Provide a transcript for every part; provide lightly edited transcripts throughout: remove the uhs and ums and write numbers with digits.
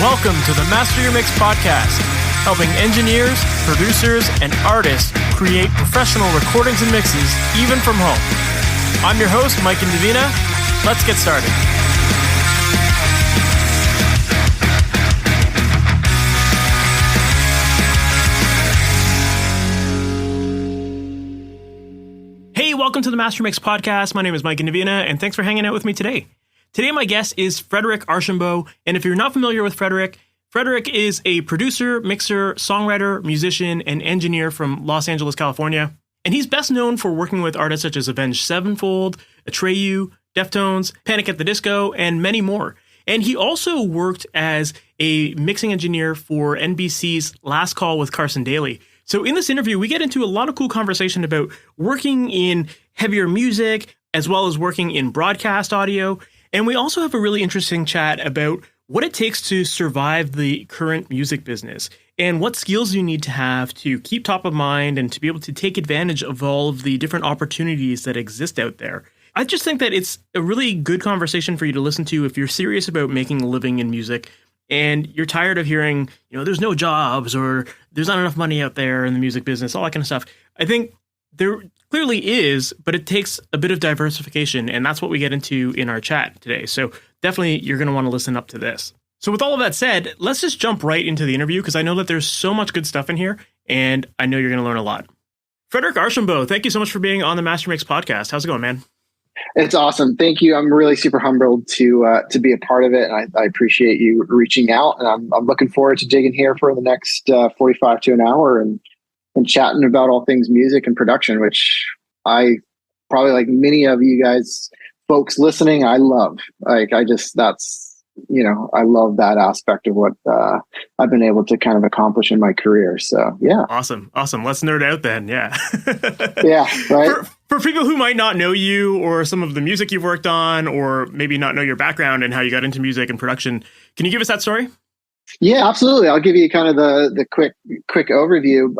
Welcome to the Master Your Mix podcast, helping engineers, producers, and artists create professional recordings and mixes, even from home. I'm your host, Mike and Davina. Let's get started. Hey, welcome to the Master Mix podcast. My name is Mike and Davina, and thanks for hanging out with me today. Today, my guest is Frederic Archambault, and if you're not familiar with Frederic is a producer, mixer, songwriter, musician, and engineer from Los Angeles, California. And he's best known for working with artists such as Avenged Sevenfold, Atreyu, Deftones, Panic at the Disco, and many more. And he also worked as a mixing engineer for NBC's Last Call with Carson Daly. So in this interview, we get into a lot of cool conversation about working in heavier music, as well as working in broadcast audio. And we also have a really interesting chat about what it takes to survive the current music business and what skills you need to have to keep top of mind and to be able to take advantage of all of the different opportunities that exist out there. I just think that it's a really good conversation for you to listen to if you're serious about making a living in music and you're tired of hearing, there's no jobs or there's not enough money out there in the music business, all that kind of stuff. I think there clearly is, but it takes a bit of diversification, and that's what we get into in our chat today. So definitely you're going to want to listen up to this. So with all of that said, let's just jump right into the interview because I know that there's so much good stuff in here, and I know you're going to learn a lot. Frederic Archambault, thank you so much for being on the Master Mix podcast. How's it going, man? It's awesome. Thank you. I'm really super humbled to be a part of it, and I appreciate you reaching out. And I'm looking forward to digging here for the next 45 to an hour and chatting about all things music and production, which I probably, like many of you guys, folks listening, I love. I love that aspect of what I've been able to kind of accomplish in my career. So, yeah. Awesome. Let's nerd out then. Yeah. Yeah, right. For people who might not know you or some of the music you've worked on, or maybe not know your background and how you got into music and production, can you give us that story? Yeah, absolutely. I'll give you kind of the quick overview.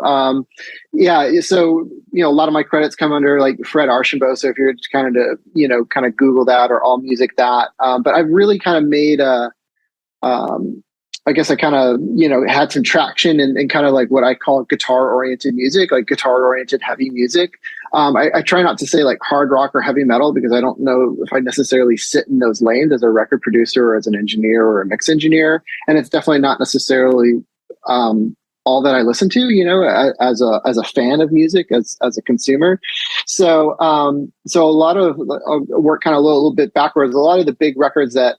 So a lot of my credits come under like Fred Archambault. So if you're kind of Google that or all music that, but I've really kind of made I guess I kind of, had some traction in kind of like what I call guitar-oriented music, like guitar-oriented heavy music. I try not to say like hard rock or heavy metal because I don't know if I necessarily sit in those lanes as a record producer or as an engineer or a mix engineer. And it's definitely not necessarily all that I listen to, as a fan of music, as a consumer. So a lot of work kind of a little bit backwards. A lot of the big records that,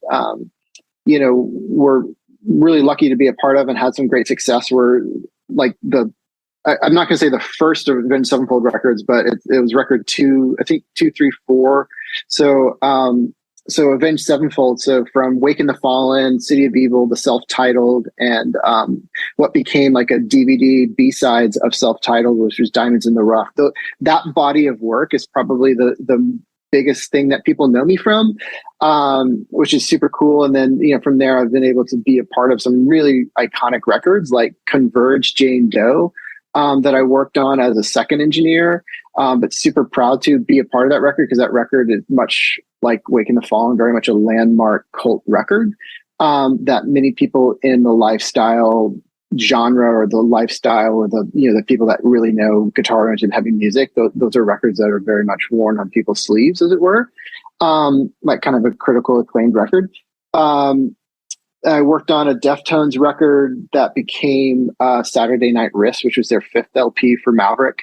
were really lucky to be a part of and had some great success were like I'm not going to say the first of Avenged Sevenfold records, but it was record 2, I think 2, 3, 4. So Avenged Sevenfold. So from Waken the Fallen, City of Evil, the self-titled, and what became like a DVD B-sides of self-titled, which was Diamonds in the Rough. That body of work is probably the biggest thing that people know me from, which is super cool. And then, from there, I've been able to be a part of some really iconic records like Converge, Jane Doe, that I worked on as a second engineer, but super proud to be a part of that record because that record is much like Waking the Fallen, very much a landmark cult record that many people in the lifestyle genre or the lifestyle or the people that really know guitar and heavy music, those are records that are very much worn on people's sleeves, as it were, like kind of a critical acclaimed record. I worked on a Deftones record that became Saturday Night Wrist, which was their 5th LP for Maverick.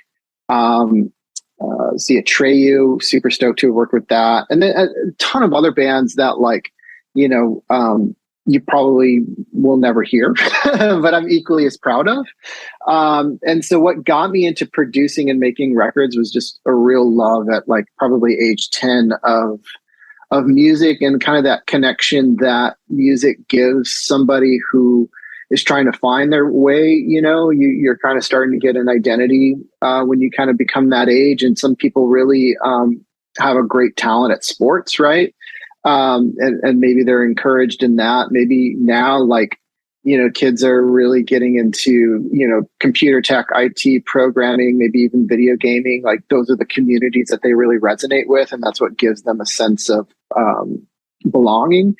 Atreyu, super stoked to have worked with that. And then a ton of other bands that you probably will never hear, but I'm equally as proud of. And so what got me into producing and making records was just a real love at like probably age 10 of music and kind of that connection that music gives somebody who is trying to find their way. You're kind of starting to get an identity when you kind of become that age. And some people really have a great talent at sports, right? And maybe they're encouraged in that. Maybe now, kids are really getting into, computer tech, IT programming, maybe even video gaming. Like those are the communities that they really resonate with. And that's what gives them a sense of belonging.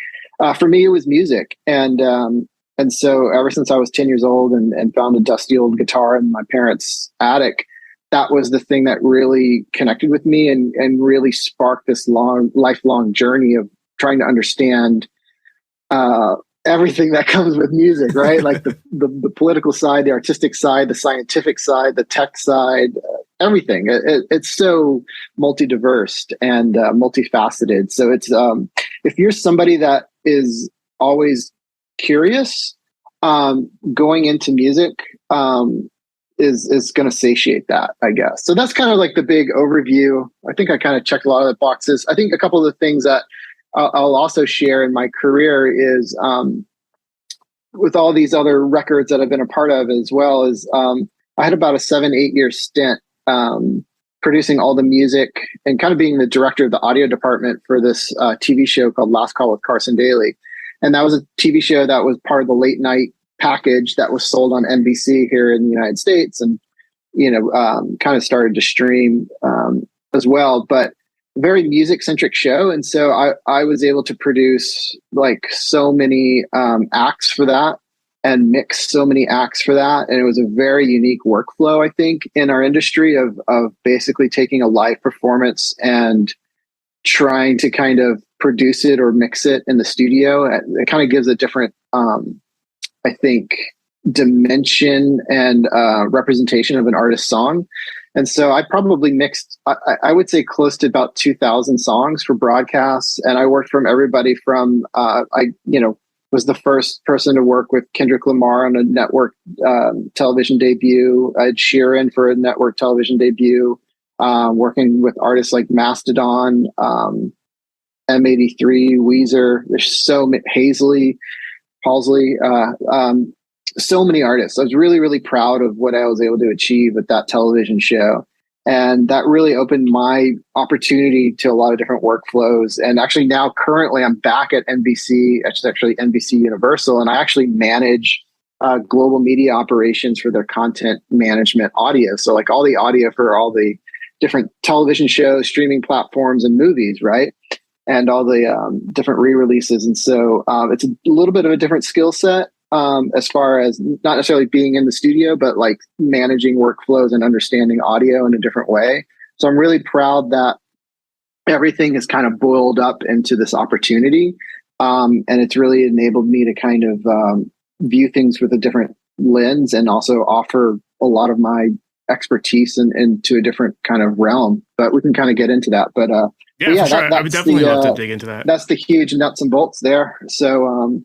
For me, it was music. And And so ever since I was 10 years old and found a dusty old guitar in my parents' attic, that was the thing that really connected with me and really sparked this lifelong journey of trying to understand everything that comes with music, right? Like the political side, the artistic side, the scientific side, the tech side, everything. It's so multi-diverse and multifaceted. So it's if you're somebody that is always curious, going into music is going to satiate that, I guess. So that's kind of like the big overview. I think I kind of checked a lot of the boxes. I think a couple of the things that I'll also share in my career is with all these other records that I've been a part of, as well as I had about a 7-8 year stint producing all the music and kind of being the director of the audio department for this TV show called Last Call with Carson Daly. And that was a TV show that was part of the late night package that was sold on NBC here in the United States, and kind of started to stream as well. But very music centric show, and so I was able to produce like so many acts for that and mix so many acts for that, and it was a very unique workflow, I think, in our industry of basically taking a live performance and trying to kind of produce it or mix it in the studio. It kind of gives a different I think dimension and representation of an artist's song. And so I probably mixed, I would say, close to about 2,000 songs for broadcasts. And I worked from everybody from, was the first person to work with Kendrick Lamar on a network television debut. I had Sheeran for a network television debut, working with artists like Mastodon, M83, Weezer. There's so many, Halsey, so many artists. I was really, really proud of what I was able to achieve with that television show. And that really opened my opportunity to a lot of different workflows. And actually now currently I'm back at NBC, it's actually NBC Universal, and I actually manage global media operations for their content management audio. So like all the audio for all the different television shows, streaming platforms, and movies, right? And all the different re-releases. And so it's a little bit of a different skill set as far as not necessarily being in the studio, but like managing workflows and understanding audio in a different way. So I'm really proud that everything has kind of boiled up into this opportunity. And it's really enabled me to kind of view things with a different lens and also offer a lot of my expertise into a different kind of realm. But we can kind of get into that. But yeah, for sure. I would definitely love to dig into that. That's the huge nuts and bolts there. So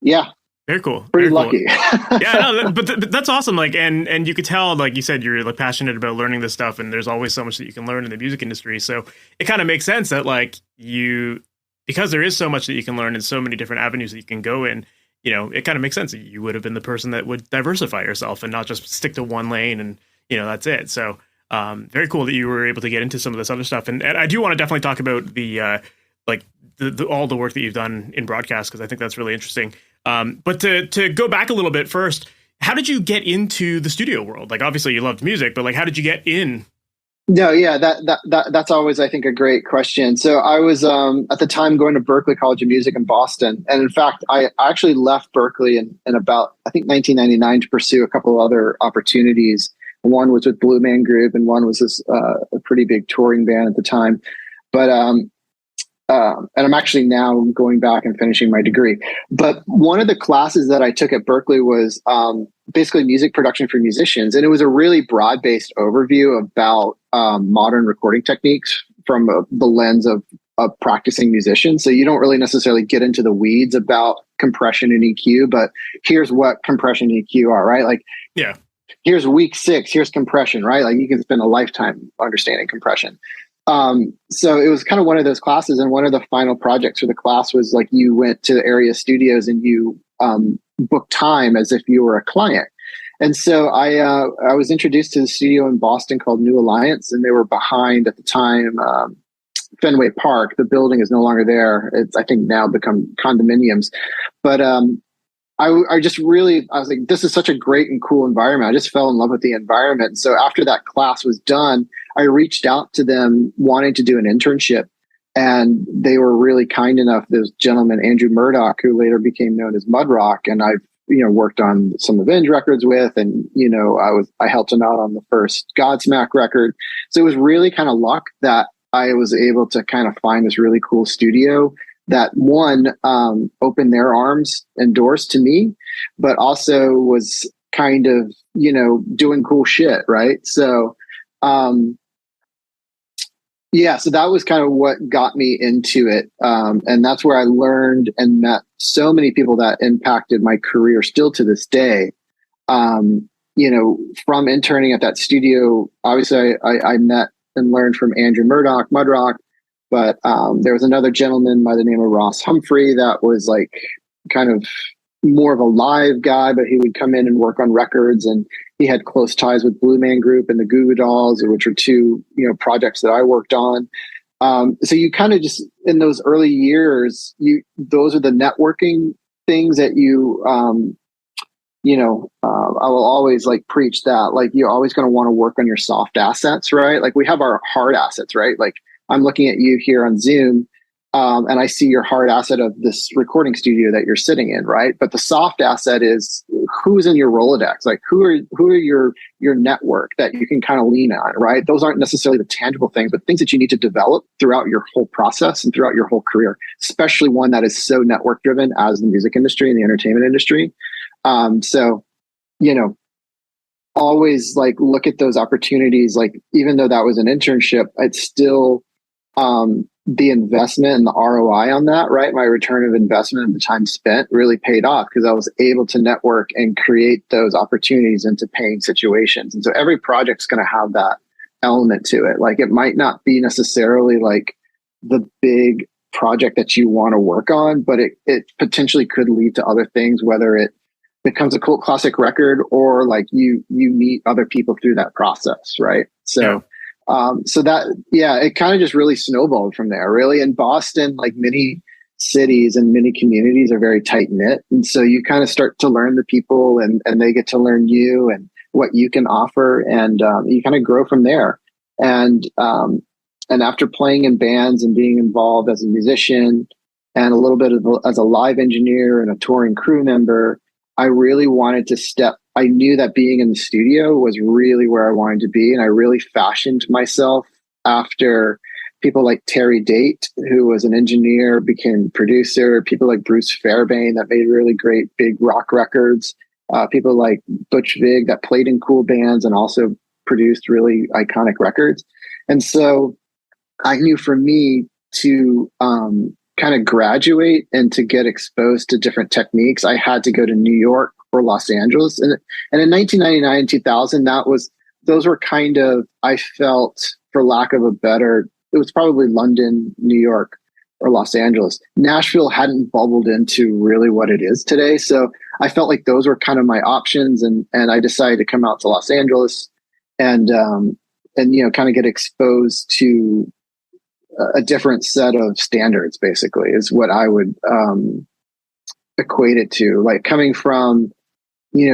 yeah. Very cool. Pretty Very lucky. Cool. Yeah, no, but that's awesome. Like, and you could tell, like you said, you're like passionate about learning this stuff, and there's always so much that you can learn in the music industry. So it kind of makes sense that like because there is so much that you can learn in so many different avenues that you can go in, it kind of makes sense that you would have been the person that would diversify yourself and not just stick to one lane and, that's it. So very cool that you were able to get into some of this other stuff. And I do want to definitely talk about the all the work that you've done in broadcast, because I think that's really interesting. But to go back a little bit first, how did you get into the studio world? Like, obviously you loved music, but like, how did you get in? No, yeah, that's always, I think, a great question. So I was at the time going to Berklee College of Music in Boston. And in fact, I actually left Berklee in about, I think, 1999 to pursue a couple of other opportunities. One was with Blue Man Group, and one was this a pretty big touring band at the time. But and I'm actually now going back and finishing my degree. But one of the classes that I took at Berklee was basically music production for musicians. And it was a really broad-based overview about modern recording techniques from the lens of practicing musicians. So you don't really necessarily get into the weeds about compression and EQ, but here's what compression and EQ are, right? Like, yeah, here's week 6, here's compression, right? Like you can spend a lifetime understanding compression. So it was kind of one of those classes, and one of the final projects for the class was like you went to the area studios and you booked time as if you were a client. And so I was introduced to the studio in Boston called New Alliance, and they were behind at the time Fenway Park. The building is no longer there. It's, I think, now become condominiums. But I was like, this is such a great and cool environment. I just fell in love with the environment. And so after that class was done, I reached out to them wanting to do an internship. And they were really kind enough. This gentleman, Andrew Murdoch, who later became known as Mudrock. And I've worked on some Avenged records with, and, I helped him out on the first Godsmack record. So it was really kind of luck that I was able to kind of find this really cool studio that one, opened their arms and doors to me, but also was kind of, doing cool shit. Right. So, so that was kind of what got me into it. And that's where I learned and met so many people that impacted my career still to this day. From interning at that studio, obviously I met and learned from Andrew Mudrock, but there was another gentleman by the name of Ross Humphrey that was like kind of more of a live guy, but he would come in and work on records, and he had close ties with Blue Man Group and the Goo Goo Dolls, which are two, projects that I worked on. So you kind of just, in those early years, those are the networking things that I will always like preach that, like, you're always going to want to work on your soft assets, right? Like, we have our hard assets, right? Like, I'm looking at you here on Zoom, and I see your hard asset of this recording studio that you're sitting in, right? But the soft asset is who's in your Rolodex, like who are your network that you can kind of lean on, right? Those aren't necessarily the tangible things, but things that you need to develop throughout your whole process and throughout your whole career, especially one that is so network driven as the music industry and the entertainment industry. So, always like look at those opportunities. Like, even though that was an internship, it's still, the investment and the ROI on that, right? My return of investment and the time spent really paid off because I was able to network and create those opportunities into paying situations. And so every project's going to have that element to it. Like, it might not be necessarily like the big project that you want to work on, but it potentially could lead to other things, whether it becomes a cult classic record or like you meet other people through that process. Right. So, yeah. It kind of just really snowballed from there, really. In Boston, like many cities and many communities are very tight knit. And so you kind of start to learn the people and they get to learn you and what you can offer. And you kind of grow from there. And after playing in bands and being involved as a musician and a little bit as a live engineer and a touring crew member, I really wanted to I knew that being in the studio was really where I wanted to be. And I really fashioned myself after people like Terry Date, who was an engineer, became producer, people like Bruce Fairbairn that made really great big rock records, people like Butch Vig that played in cool bands and also produced really iconic records. And so I knew for me to kind of graduate and to get exposed to different techniques, I had to go to New York or Los Angeles. And in 1999, 2000, those were kind of, I felt, for lack of a better, it was probably London, New York, or Los Angeles. Nashville hadn't bubbled into really what it is today. So I felt like those were kind of my options. And I decided to come out to Los Angeles and kind of get exposed to a different set of standards, basically, is what I would equate it to. Like, coming from,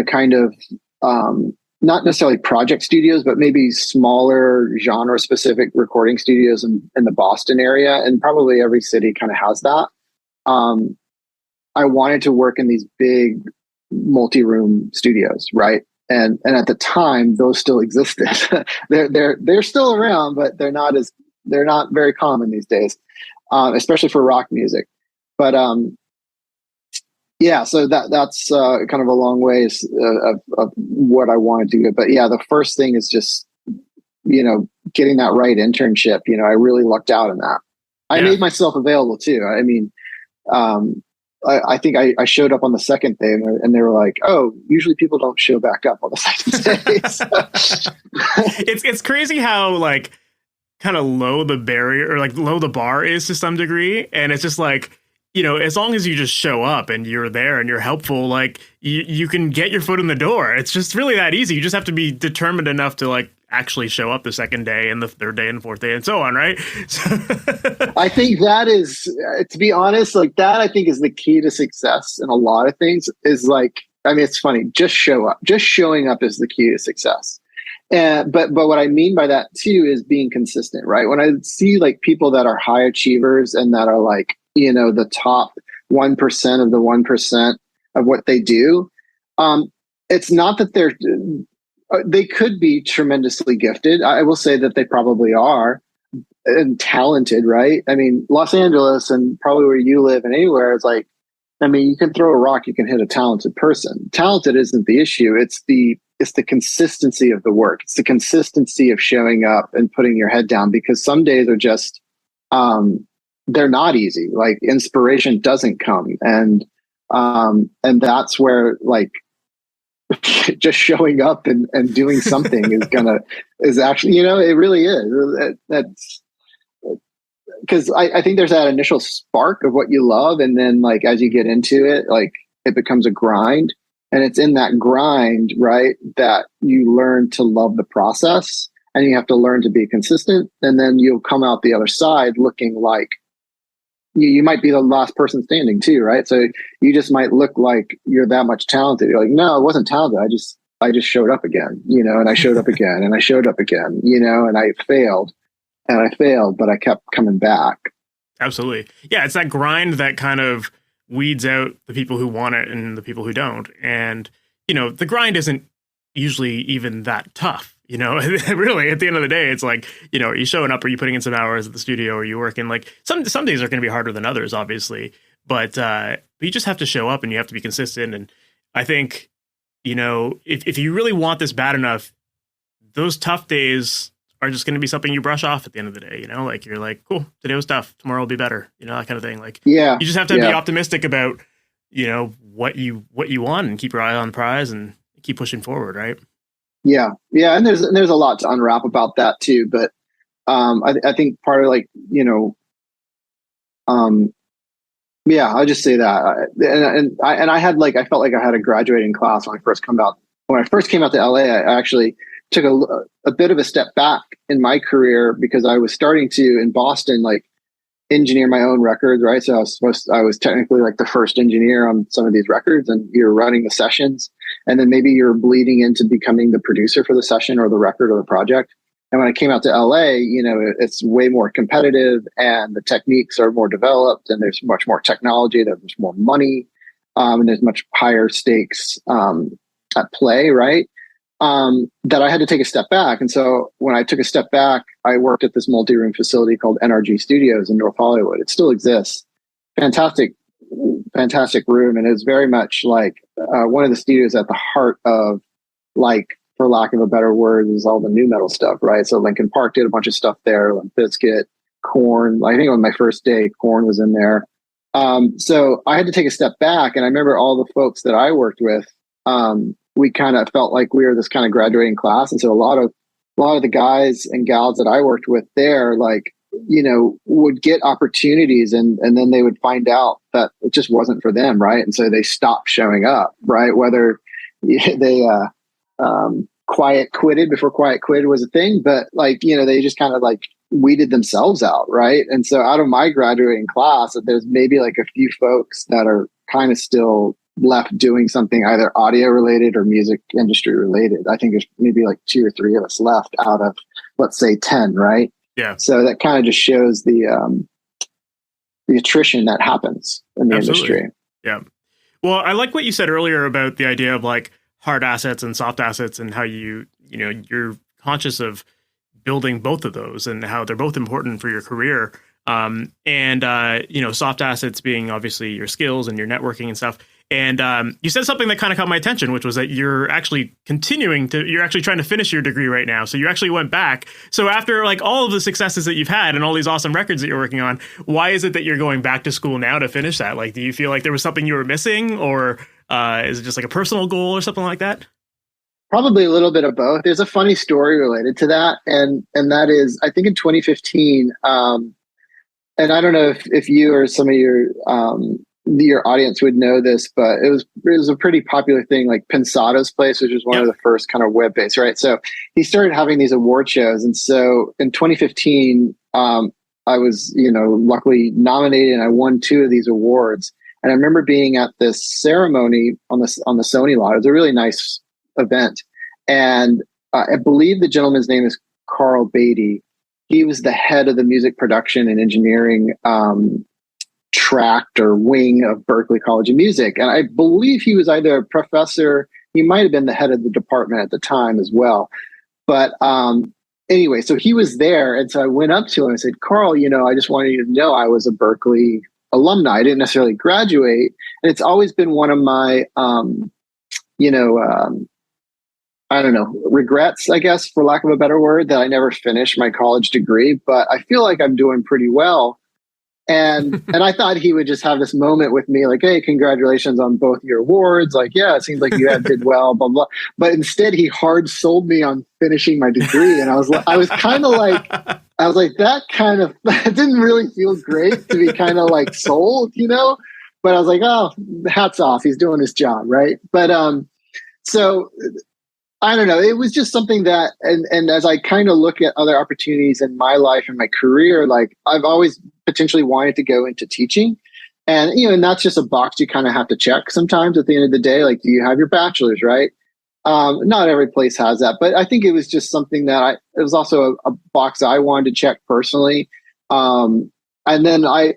kind of not necessarily project studios, but maybe smaller genre specific recording studios in the Boston area. And probably every city kind of has that. I wanted to work in these big multi-room studios. Right. And at the time, those still existed. They're still around, but they're not very common these days, especially for rock music. But so that's kind of a long ways of what I wanted to do. But yeah, the first thing is just, getting that right internship. I really lucked out in that. I made myself available too. I mean, I think I showed up on the second day and they were like, oh, usually people don't show back up on the second day. So. It's crazy how like kind of low the barrier or like low the bar is to some degree. And it's just like, as long as you just show up and you're there and you're helpful, like you can get your foot in the door. It's just really that easy. You just have to be determined enough to like actually show up the second day and the third day and fourth day and so on. Right. I think that is, to be honest, like that, I think is the key to success in a lot of things is like, I mean, it's funny, just show up. Just showing up is the key to success. But what I mean by that too is being consistent, right? When I see like people that are high achievers and that are like, the top 1% of the 1% of what they do, It's not that they could be tremendously gifted. I will say that they probably are, and talented, right? I mean, Los Angeles and probably where you live and anywhere, it's like, I mean, you can throw a rock, you can hit a talented person. Talented isn't the issue. It's the consistency of the work. It's the consistency of showing up and putting your head down, because some days are just, they're not easy. Like, inspiration doesn't come. And that's where, like, just showing up and doing something is actually, you know, it really is. That's because I think there's that initial spark of what you love. And then, like, as you get into it, like, it becomes a grind, and it's in that grind, right, that you learn to love the process, and you have to learn to be consistent. And then you'll come out the other side looking like you might be the last person standing too, right? So you just might look like you're that much talented. You're like, no, I wasn't talented. I just showed up again, you know, and I showed up again and I showed up again, you know, and I failed, but I kept coming back. Absolutely. Yeah. It's that grind that kind of weeds out the people who want it and the people who don't. And, you know, the grind isn't usually even that tough. You know, really, at the end of the day, it's like, you know, are you showing up? Are you putting in some hours at the studio? Or are you working? Like, some days are going to be harder than others, obviously. But you just have to show up and you have to be consistent. And I think, you know, if you really want this bad enough, those tough days are just going to be something you brush off at the end of the day. You know, like, you're like, cool, today was tough. Tomorrow will be better. You know, that kind of thing. Like, yeah, you just have to be optimistic about, you know, what you want, and keep your eye on the prize and keep pushing forward. Right. Yeah. And there's a lot to unwrap about that too. But I think part of, like, you know, I'll just say that. I had, like, I felt like I had a graduating class when I first came out to LA. I actually took a bit of a step back in my career, because I was starting to, in Boston, like, engineer my own records, right? So I was technically, like, the first engineer on some of these records, and you're running the sessions, and then maybe you're bleeding into becoming the producer for the session or the record or the project. And when I came out to LA, you know, it's way more competitive, and the techniques are more developed, and there's much more technology, there's more money, and there's much higher stakes at play, right? That I had to take a step back. And so when I took a step back, I worked at this multi-room facility called NRG Studios in North Hollywood. It still exists. Fantastic room. And it's very much like one of the studios at the heart of, like, for lack of a better word, is all the new metal stuff, right? So Linkin Park did a bunch of stuff there, Limp Bizkit, Korn. I think on my first day, Korn was in there. So I had to take a step back, and I remember all the folks that I worked with, we kind of felt like we were this kind of graduating class. And so a lot of the guys and gals that I worked with there, like, you know, would get opportunities, and then they would find out that it just wasn't for them. Right. And so they stopped showing up, right? Whether they, quiet quitted before quiet quit was a thing, but, like, you know, they just kind of, like, weeded themselves out. Right. And so out of my graduating class, there's maybe, like, a few folks that are kind of still left doing something either audio related or music industry related. I think there's maybe, like, 2 or 3 of us left out of, let's say, 10, right? Yeah. So that kind of just shows the attrition that happens in the industry. Yeah. Well, I like what you said earlier about the idea of, like, hard assets and soft assets, and how you know, you're conscious of building both of those and how they're both important for your career. You know, soft assets being obviously your skills and your networking and stuff. And you said something that kind of caught my attention, which was that you're actually you're actually trying to finish your degree right now. So you actually went back. So after, like, all of the successes that you've had and all these awesome records that you're working on, why is it that you're going back to school now to finish that? Like, do you feel like there was something you were missing, or is it just like a personal goal or something like that? Probably a little bit of both. There's a funny story related to that. And that is, I think in 2015, and I don't know if you or some of your audience would know this, but it was a pretty popular thing, like Pensado's place, which was one of the first kind of web-based, right? So he started having these award shows. And so in 2015, I was, you know, luckily nominated, and I won 2 of these awards. And I remember being at this ceremony on the Sony lot. It was a really nice event. And I believe the gentleman's name is Carl Beatty. He was the head of the music production and engineering tract or wing of Berklee College of Music. And I believe he was either a professor he might have been the head of the department at the time as well. But anyway, so he was there. And so I went up to him and said, Carl, I just wanted you to know I was a Berklee alumni. I didn't necessarily graduate. And it's always been one of my, I don't know, regrets, I guess, for lack of a better word, that I never finished my college degree. But I feel like I'm doing pretty well. And I thought he would just have this moment with me, like, hey, congratulations on both your awards. Like, yeah, it seems like you did well, blah, blah. But instead, he hard sold me on finishing my degree. And I was kind of like, that kind of, it didn't really feel great to be kind of like sold, But I was like, oh, hats off. He's doing his job, right? But so I don't know. It was just something that, and as I kind of look at other opportunities in my life and my career, like I've always potentially wanted to go into teaching. And, and that's just a box you kind of have to check sometimes at the end of the day. Like, do you have your bachelor's, right? Not every place has that, but I think it was just something that it was also a box I wanted to check personally. And then I'm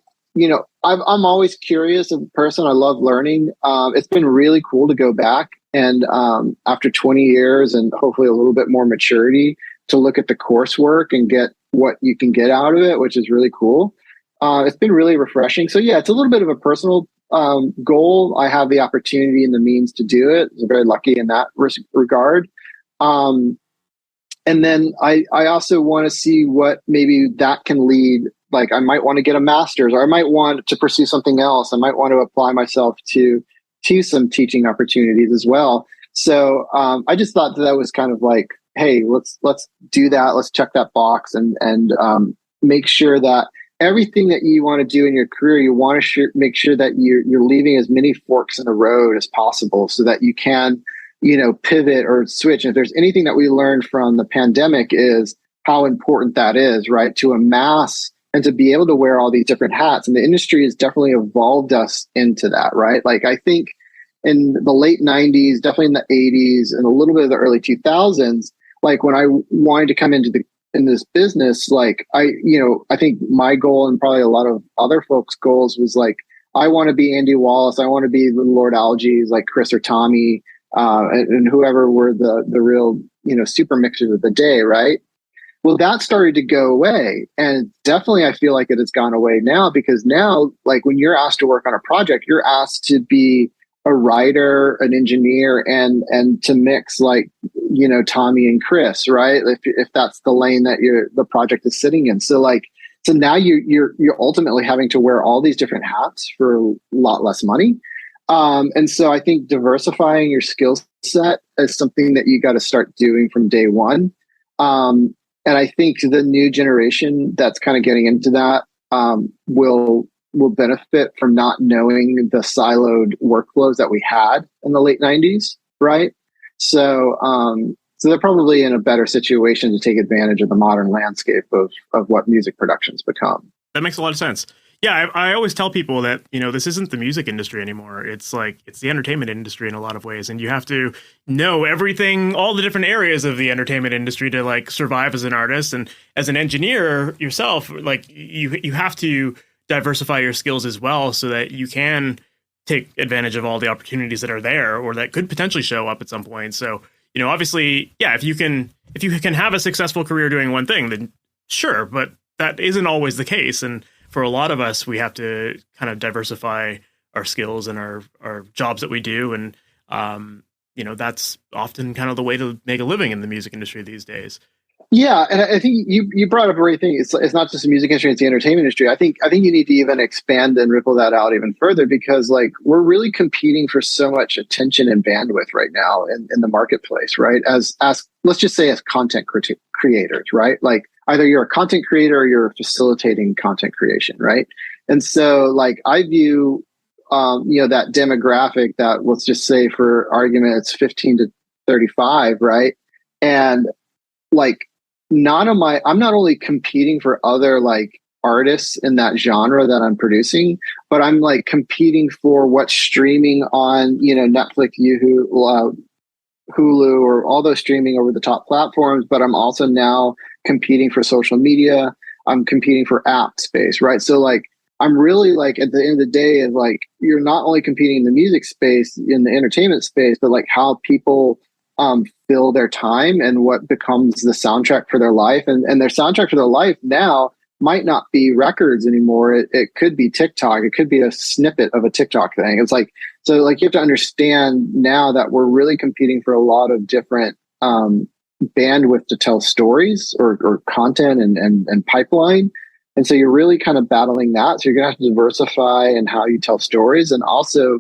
always curious as a person. I love learning. It's been really cool to go back and after 20 years and hopefully a little bit more maturity to look at the coursework and get what you can get out of it, which is really cool. It's been really refreshing. So yeah, it's a little bit of a personal goal. I have the opportunity and the means to do it. I'm very lucky in that regard. And then I also want to see what maybe that can lead. Like I might want to get a master's, or I might want to pursue something else. I might want to apply myself to some teaching opportunities as well. So I just thought that was kind of like, hey, let's do that. Let's check that box and make sure that everything that you want to do in your career, you want to make sure that you're leaving as many forks in the road as possible, so that you can, pivot or switch. And if there's anything that we learned from the pandemic is how important that is, right? To amass and to be able to wear all these different hats. And the industry has definitely evolved us into that, right? Like I think in the late 90s, definitely in the 80s and a little bit of the early 2000s, like when I wanted to come into in this business, like I think my goal and probably a lot of other folks' goals was like, I want to be Andy Wallace. I want to be the Lord Alges, like Chris or Tommy, and whoever were the real, super mixers of the day, right? Well, that started to go away. And definitely I feel like it has gone away now, because now, like when you're asked to work on a project, you're asked to be a writer, an engineer, and to mix like, Tommy and Chris, right? If that's the lane that the project is sitting in. So now you're ultimately having to wear all these different hats for a lot less money. And so I think diversifying your skill set is something that you got to start doing from day one. And I think the new generation that's kind of getting into that will benefit from not knowing the siloed workflows that we had in the late 90s, right? So they're probably in a better situation to take advantage of the modern landscape of what music production's become. That makes a lot of sense. Yeah, I always tell people that, this isn't the music industry anymore. It's the entertainment industry in a lot of ways. And you have to know everything, all the different areas of the entertainment industry to survive as an artist. And as an engineer yourself, you have to diversify your skills as well, so that you can take advantage of all the opportunities that are there or that could potentially show up at some point. So, obviously, yeah, if you can have a successful career doing one thing, then sure, but that isn't always the case. And for a lot of us, we have to kind of diversify our skills and our jobs that we do. And, that's often kind of the way to make a living in the music industry these days. Yeah, and I think you brought up a great thing. It's not just the music industry; it's the entertainment industry. I think you need to even expand and ripple that out even further, because we're really competing for so much attention and bandwidth right now in the marketplace, right? As let's just say as content creators, right? Like either you're a content creator or you're facilitating content creation, right? And so I view that demographic that, let's just say for argument, it's 15 to 35, right? And I'm not only competing for other artists in that genre that I'm producing, but I'm competing for what's streaming on, Netflix, Hulu, or all those streaming over the top platforms. But I'm also now competing for social media. I'm competing for app space, right? So I'm really like at the end of the day is like you're not only competing in the music space, in the entertainment space, but like how people fill their time and what becomes the soundtrack for their life. And their soundtrack for their life now might not be records anymore. It could be TikTok. It could be a snippet of a TikTok thing. It's like, so like you have to understand now that we're really competing for a lot of different bandwidth to tell stories or content and pipeline. And so you're really kind of battling that. So you're going to have to diversify in how you tell stories. And also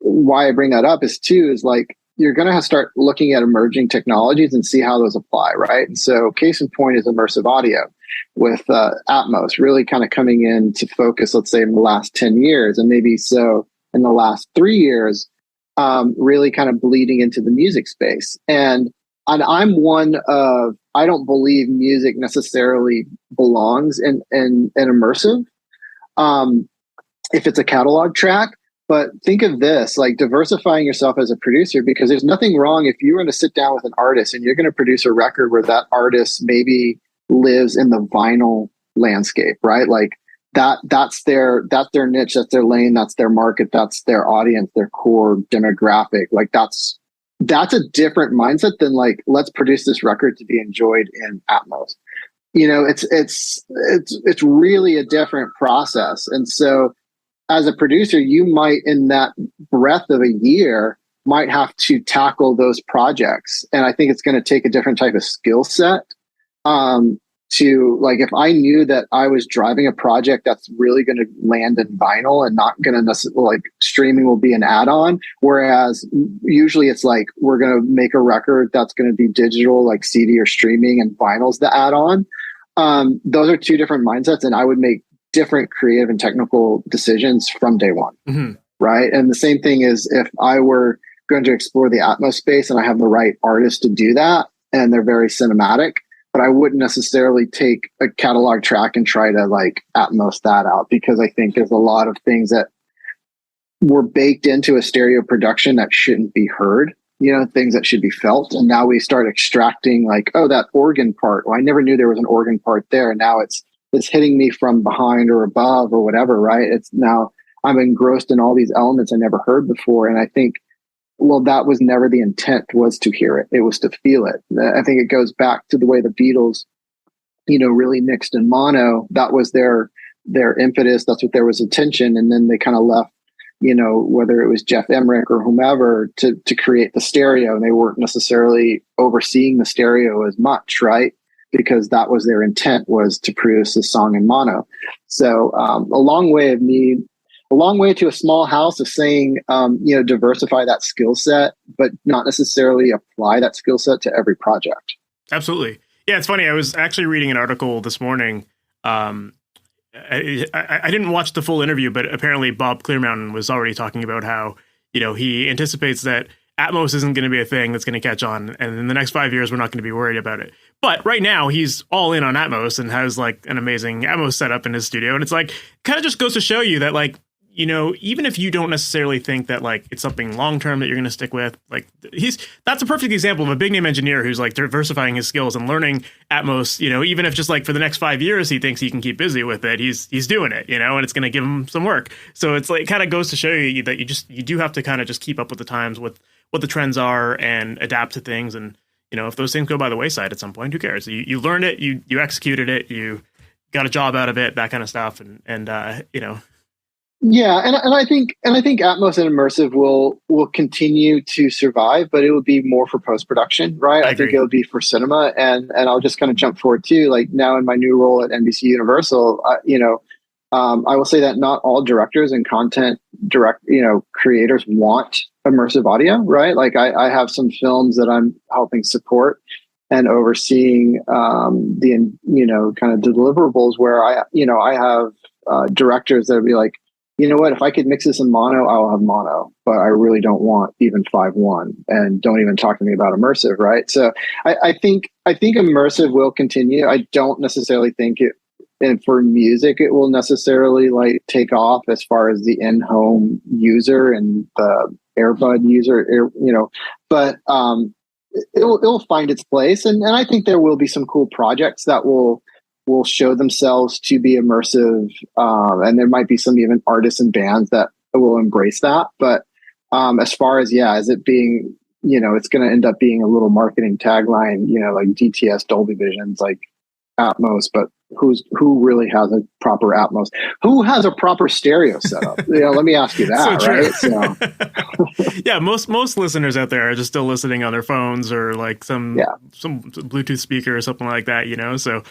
why I bring that up is like, you're going to have to start looking at emerging technologies and see how those apply, right? And so case in point is immersive audio with Atmos really kind of coming in to focus, let's say, in the last 10 years, and maybe so in the last 3 years, really kind of bleeding into the music space. And I'm one of, I don't believe music necessarily belongs in immersive if it's a catalog track. But think of this, like diversifying yourself as a producer, because there's nothing wrong if you're going to sit down with an artist and you're going to produce a record where that artist maybe lives in the vinyl landscape, right? Like that's their niche, that's their lane, that's their market, that's their audience, their core demographic. Like that's a different mindset than like, let's produce this record to be enjoyed in Atmos. You know, it's really a different process. And so as a producer, you might, in that breadth of a year, might have to tackle those projects. And I think it's going to take a different type of skill set to, like, if I knew that I was driving a project that's really going to land in vinyl and not going to necessarily, like, streaming will be an add-on. Whereas usually it's like, we're going to make a record that's going to be digital, like CD or streaming, and vinyl's the add-on. Those are two different mindsets, and I would make different creative and technical decisions from day one. Mm-hmm. Right. And the same thing is if I were going to explore the Atmos space and I have the right artist to do that, and they're very cinematic, but I wouldn't necessarily take a catalog track and try to like Atmos that out, because I think there's a lot of things that were baked into a stereo production that shouldn't be heard, you know, things that should be felt. And now we start extracting like, oh, that organ part. Well, I never knew there was an organ part there. And now it's hitting me from behind or above or whatever, right? It's now I'm engrossed in all these elements I never heard before. And I think, well, that was never the intent, was to hear it. It was to feel it. I think it goes back to the way the Beatles, you know, really mixed in mono. That was their impetus. That's what there was attention. And then they kind of left, you know, whether it was Jeff Emmerich or whomever to create the stereo. And they weren't necessarily overseeing the stereo as much, right? Because that was their intent, was to produce this song in mono. So a long way to a small house of saying, you know, diversify that skill set, but not necessarily apply that skill set to every project. Absolutely. Yeah, it's funny. I was actually reading an article this morning. I didn't watch the full interview, but apparently Bob Clearmountain was already talking about how, you know, he anticipates that Atmos isn't going to be a thing that's going to catch on, and in the next 5 years, we're not going to be worried about it. But right now, he's all in on Atmos and has like an amazing Atmos setup in his studio. And it's like, kind of just goes to show you that, like, you know, even if you don't necessarily think that like it's something long term that you're going to stick with, like that's a perfect example of a big name engineer who's like diversifying his skills and learning Atmos. You know, even if just like for the next 5 years he thinks he can keep busy with it, he's doing it. You know, and it's going to give him some work. So it's like, kind of goes to show you that you do have to kind of just keep up with the times, with what the trends are, and adapt to things. And you know, if those things go by the wayside at some point, who cares? You learned it, you executed it, you got a job out of it, that kind of stuff, and you know. Yeah, and I think Atmos and immersive will continue to survive, but it will be more for post production, right? I think it'll be for cinema, and I'll just kind of jump forward too. Like now in my new role at NBC Universal, you know, I will say that not all directors and content creators want immersive audio, right? Like I have some films that I'm helping support and overseeing the, you know, kind of deliverables where I have directors that would be like, you know what, if I could mix this in mono, I'll have mono, but I really don't want even 5.1, and don't even talk to me about immersive, right? So I think immersive will continue. I don't necessarily think it, and for music, it will necessarily like take off as far as the in-home user and the earbud user, you know, but it'll find its place. And I think there will be some cool projects that will will show themselves to be immersive. And there might be some even artists and bands that will embrace that. But as far as, as it being, it's going to end up being a little marketing tagline, like DTS, Dolby Vision's like Atmos, but who really has a proper Atmos? Who has a proper stereo setup? Let me ask you that, right? So. Yeah, most listeners out there are just still listening on their phones or like some Bluetooth speaker or something like that, So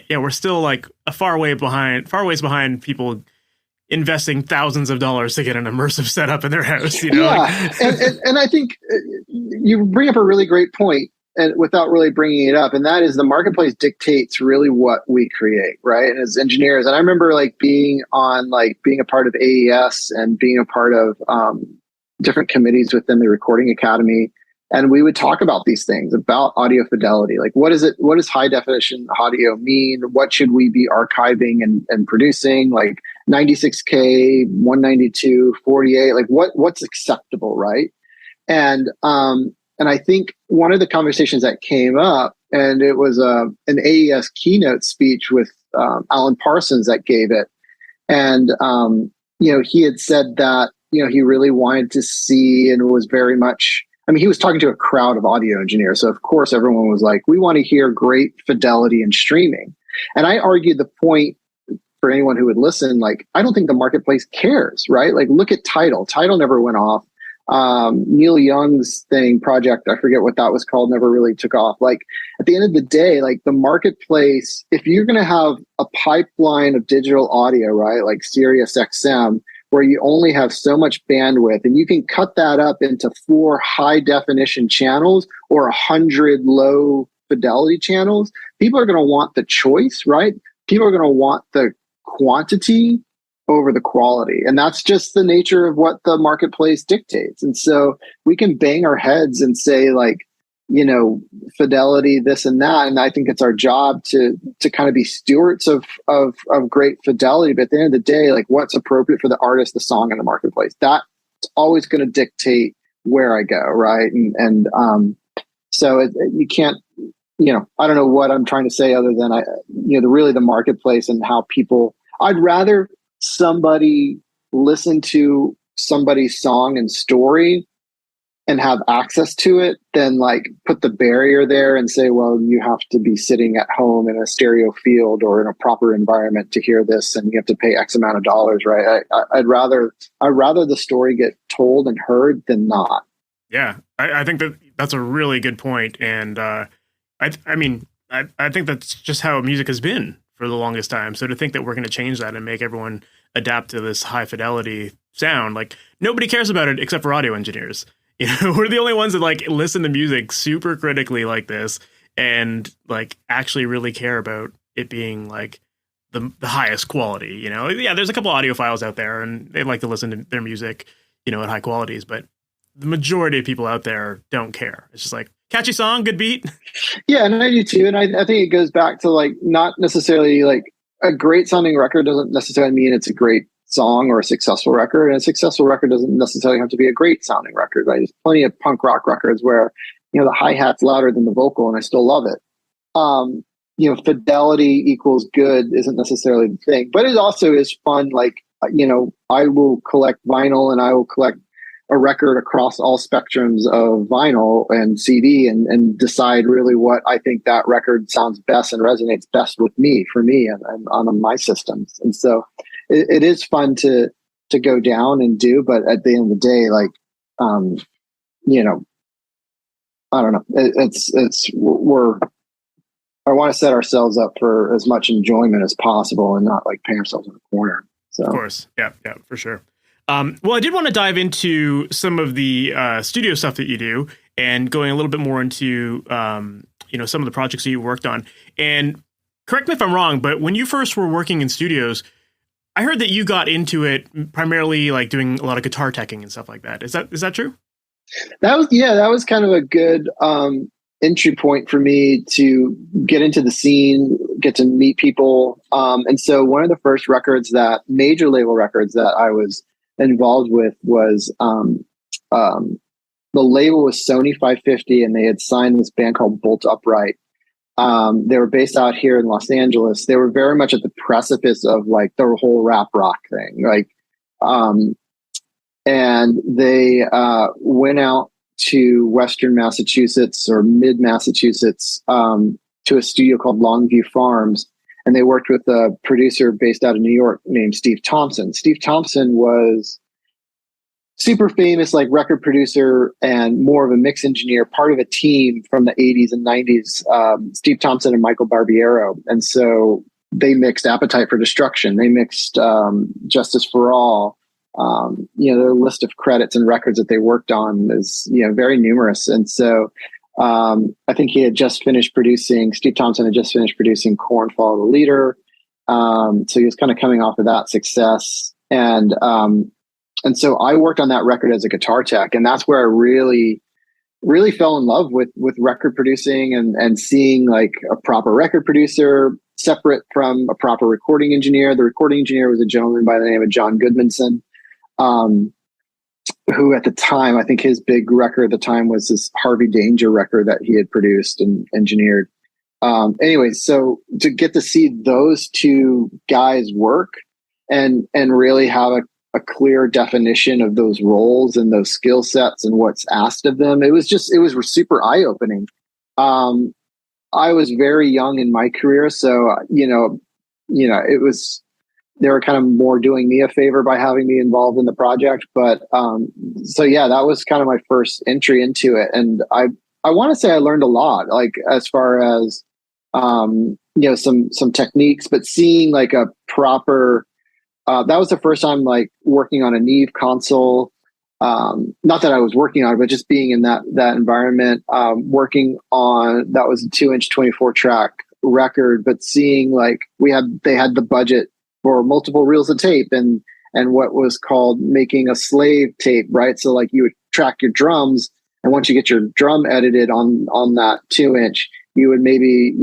we're still like a far ways behind people investing thousands of dollars to get an immersive setup in their house, Yeah, and I think you bring up a really great point. And without really bringing it up, and that is the marketplace dictates really what we create, right? And as engineers, and I remember being a part of AES and being a part of different committees within the Recording Academy, and we would talk about these things about audio fidelity. Like, what does high definition audio mean? What should we be archiving and producing? Like 96K, 192, 48. Like, what's acceptable, right? And I think one of the conversations that came up, and it was an AES keynote speech with Alan Parsons that gave it. And, he had said that, he really wanted to see and was very much, he was talking to a crowd of audio engineers. So, of course, everyone was like, we want to hear great fidelity in streaming. And I argued the point for anyone who would listen, I don't think the marketplace cares, right? Like, look at Tidal. Tidal never went off. Neil Young's project, I forget what that was called, never really took off. Like, at the end of the day, the marketplace, if you're going to have a pipeline of digital audio, right, like Sirius XM, where you only have so much bandwidth and you can cut that up into 4 high definition channels or 100 low fidelity channels, people are going to want the choice, right? People are going to want the quantity over the quality. And that's just the nature of what the marketplace dictates. And so we can bang our heads and say fidelity, this and that. And I think it's our job to kind of be stewards of great fidelity. But at the end of the day, what's appropriate for the artist, the song, and the marketplace, that's always going to dictate where I go. Right. So you can't, I don't know what I'm trying to say other than really the marketplace and how people, I'd rather somebody listen to somebody's song and story and have access to it than put the barrier there and say, well, you have to be sitting at home in a stereo field or in a proper environment to hear this and you have to pay X amount of dollars, right? I'd rather the story get told and heard than not. Yeah, I think that's a really good point. And I think that's just how music has been for the longest time. So to think that we're going to change that and make everyone adapt to this high fidelity sound, nobody cares about it except for audio engineers. We're the only ones that listen to music super critically like this and actually really care about it being the highest quality. Yeah, there's a couple audiophiles out there and they like to listen to their music, at high qualities, but the majority of people out there don't care. It's just catchy song, good beat. Yeah, and I do too. And I think it goes back to not necessarily a great sounding record doesn't necessarily mean it's a great song or a successful record. And a successful record doesn't necessarily have to be a great sounding record, right? There's plenty of punk rock records where, the hi-hat's louder than the vocal and I still love it. Fidelity equals good isn't necessarily the thing, but it also is fun. I will collect vinyl and I will collect a record across all spectrums of vinyl and CD and decide really what I think that record sounds best and resonates best with me, for me and on my systems. And so it is fun to go down and do, but at the end of the day, I don't know. I want to set ourselves up for as much enjoyment as possible and not pay ourselves in a corner. So of course. Yeah, for sure. Well, I did want to dive into some of the studio stuff that you do and going a little bit more into, some of the projects that you worked on. And correct me if I'm wrong, but when you first were working in studios, I heard that you got into it primarily doing a lot of guitar teching and stuff like that. Is that true? That was kind of a good entry point for me to get into the scene, get to meet people. And so one of the first major label records that I was involved with was the label was Sony 550 and they had signed this band called Bolt Upright. They were based out here in Los Angeles. They were very much at the precipice of like the whole rap rock thing. Like, and they went out to Western Massachusetts or mid Massachusetts to a studio called Longview Farms. And they worked with a producer based out of New York named Steve Thompson. Steve Thompson was super famous, like record producer and more of a mix engineer, part of a team from the 80s and 90s, Steve Thompson and Michael Barbiero. And so they mixed Appetite for Destruction. They mixed Justice for All. Their list of credits and records that they worked on is, very numerous. And so I think Steve Thompson had just finished producing Korn Follow the Leader. So he was kind of coming off of that success. And so I worked on that record as a guitar tech, and that's where I really, really fell in love with record producing and seeing like a proper record producer separate from a proper recording engineer. The recording engineer was a gentleman by the name of John Goodmanson, who at the time, I think his big record at the time was this Harvey Danger record that he had produced and engineered. Anyway, so to get to see those two guys work and really have a clear definition of those roles and those skill sets and what's asked of them, it was super eye-opening. I was very young in my career, so it was, they were kind of more doing me a favor by having me involved in the project. But that was kind of my first entry into it, and I want to say I learned a lot, like as far as some techniques, but seeing like a proper. That was the first time like working on a Neve console. Not that I was working on it, but just being in that environment, working on, that was a 2-inch 24-track record, but seeing like they had the budget for multiple reels of tape and what was called making a slave tape, right? So like you would track your drums, and once you get your drum edited on that 2-inch, you would maybe,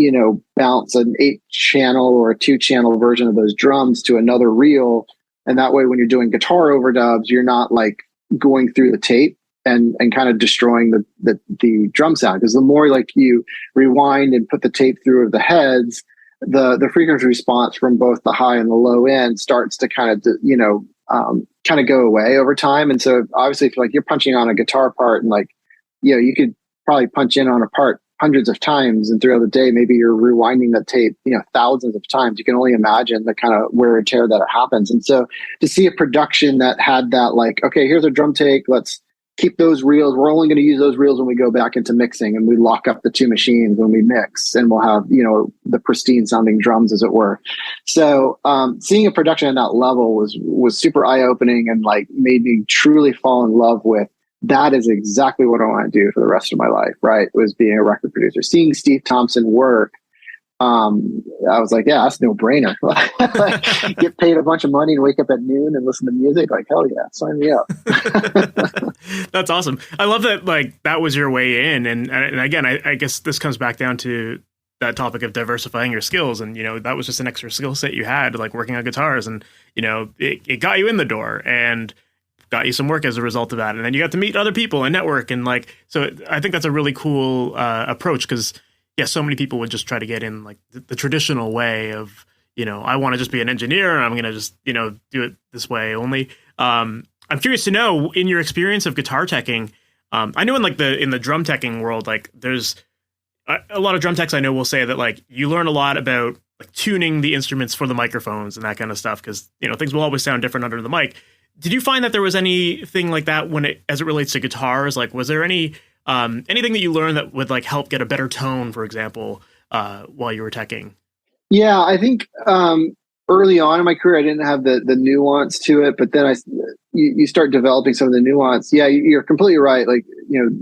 bounce an 8-channel or a 2-channel version of those drums to another reel. And that way, when you're doing guitar overdubs, you're not like going through the tape and kind of destroying the drum sound. Because the more like you rewind and put the tape through the heads, the frequency response from both the high and the low end starts to kind of go away over time. And so obviously, if like you're punching on a guitar part and like, you could probably punch in on a part hundreds of times, and throughout the day, maybe you're rewinding the tape, thousands of times. You can only imagine the kind of wear and tear that it happens. And so to see a production that had that, like, okay, here's a drum take, let's keep those reels. We're only going to use those reels when we go back into mixing, and we lock up the two machines when we mix, and we'll have, the pristine sounding drums, as it were. So seeing a production at that level was super eye opening, and like made me truly fall in love with, that is exactly what I want to do for the rest of my life, right? Was being a record producer. Seeing Steve Thompson work, I was like, yeah, that's no brainer. Like, get paid a bunch of money and wake up at noon and listen to music. Like, hell yeah, sign me up. That's awesome. I love that. Like, that was your way in. And again, I guess this comes back down to that topic of diversifying your skills. And, that was just an extra skill set you had, like working on guitars, and, it got you in the door and got you some work as a result of that. And then you got to meet other people and network. And like, so I think that's a really cool approach, because so many people would just try to get in like the traditional way of, I want to just be an engineer and I'm going to just, do it this way only. I'm curious to know, in your experience of guitar teching, I know in the drum teching world, like there's a lot of drum techs I know will say that like you learn a lot about like tuning the instruments for the microphones and that kind of stuff, because, things will always sound different under the mic. Did you find that there was anything like that as it relates to guitars? Like, was there anything that you learned that would like help get a better tone, for example, while you were teching? Yeah, I think early on in my career, I didn't have the nuance to it, but then you start developing some of the nuance. Yeah, you're completely right. Like,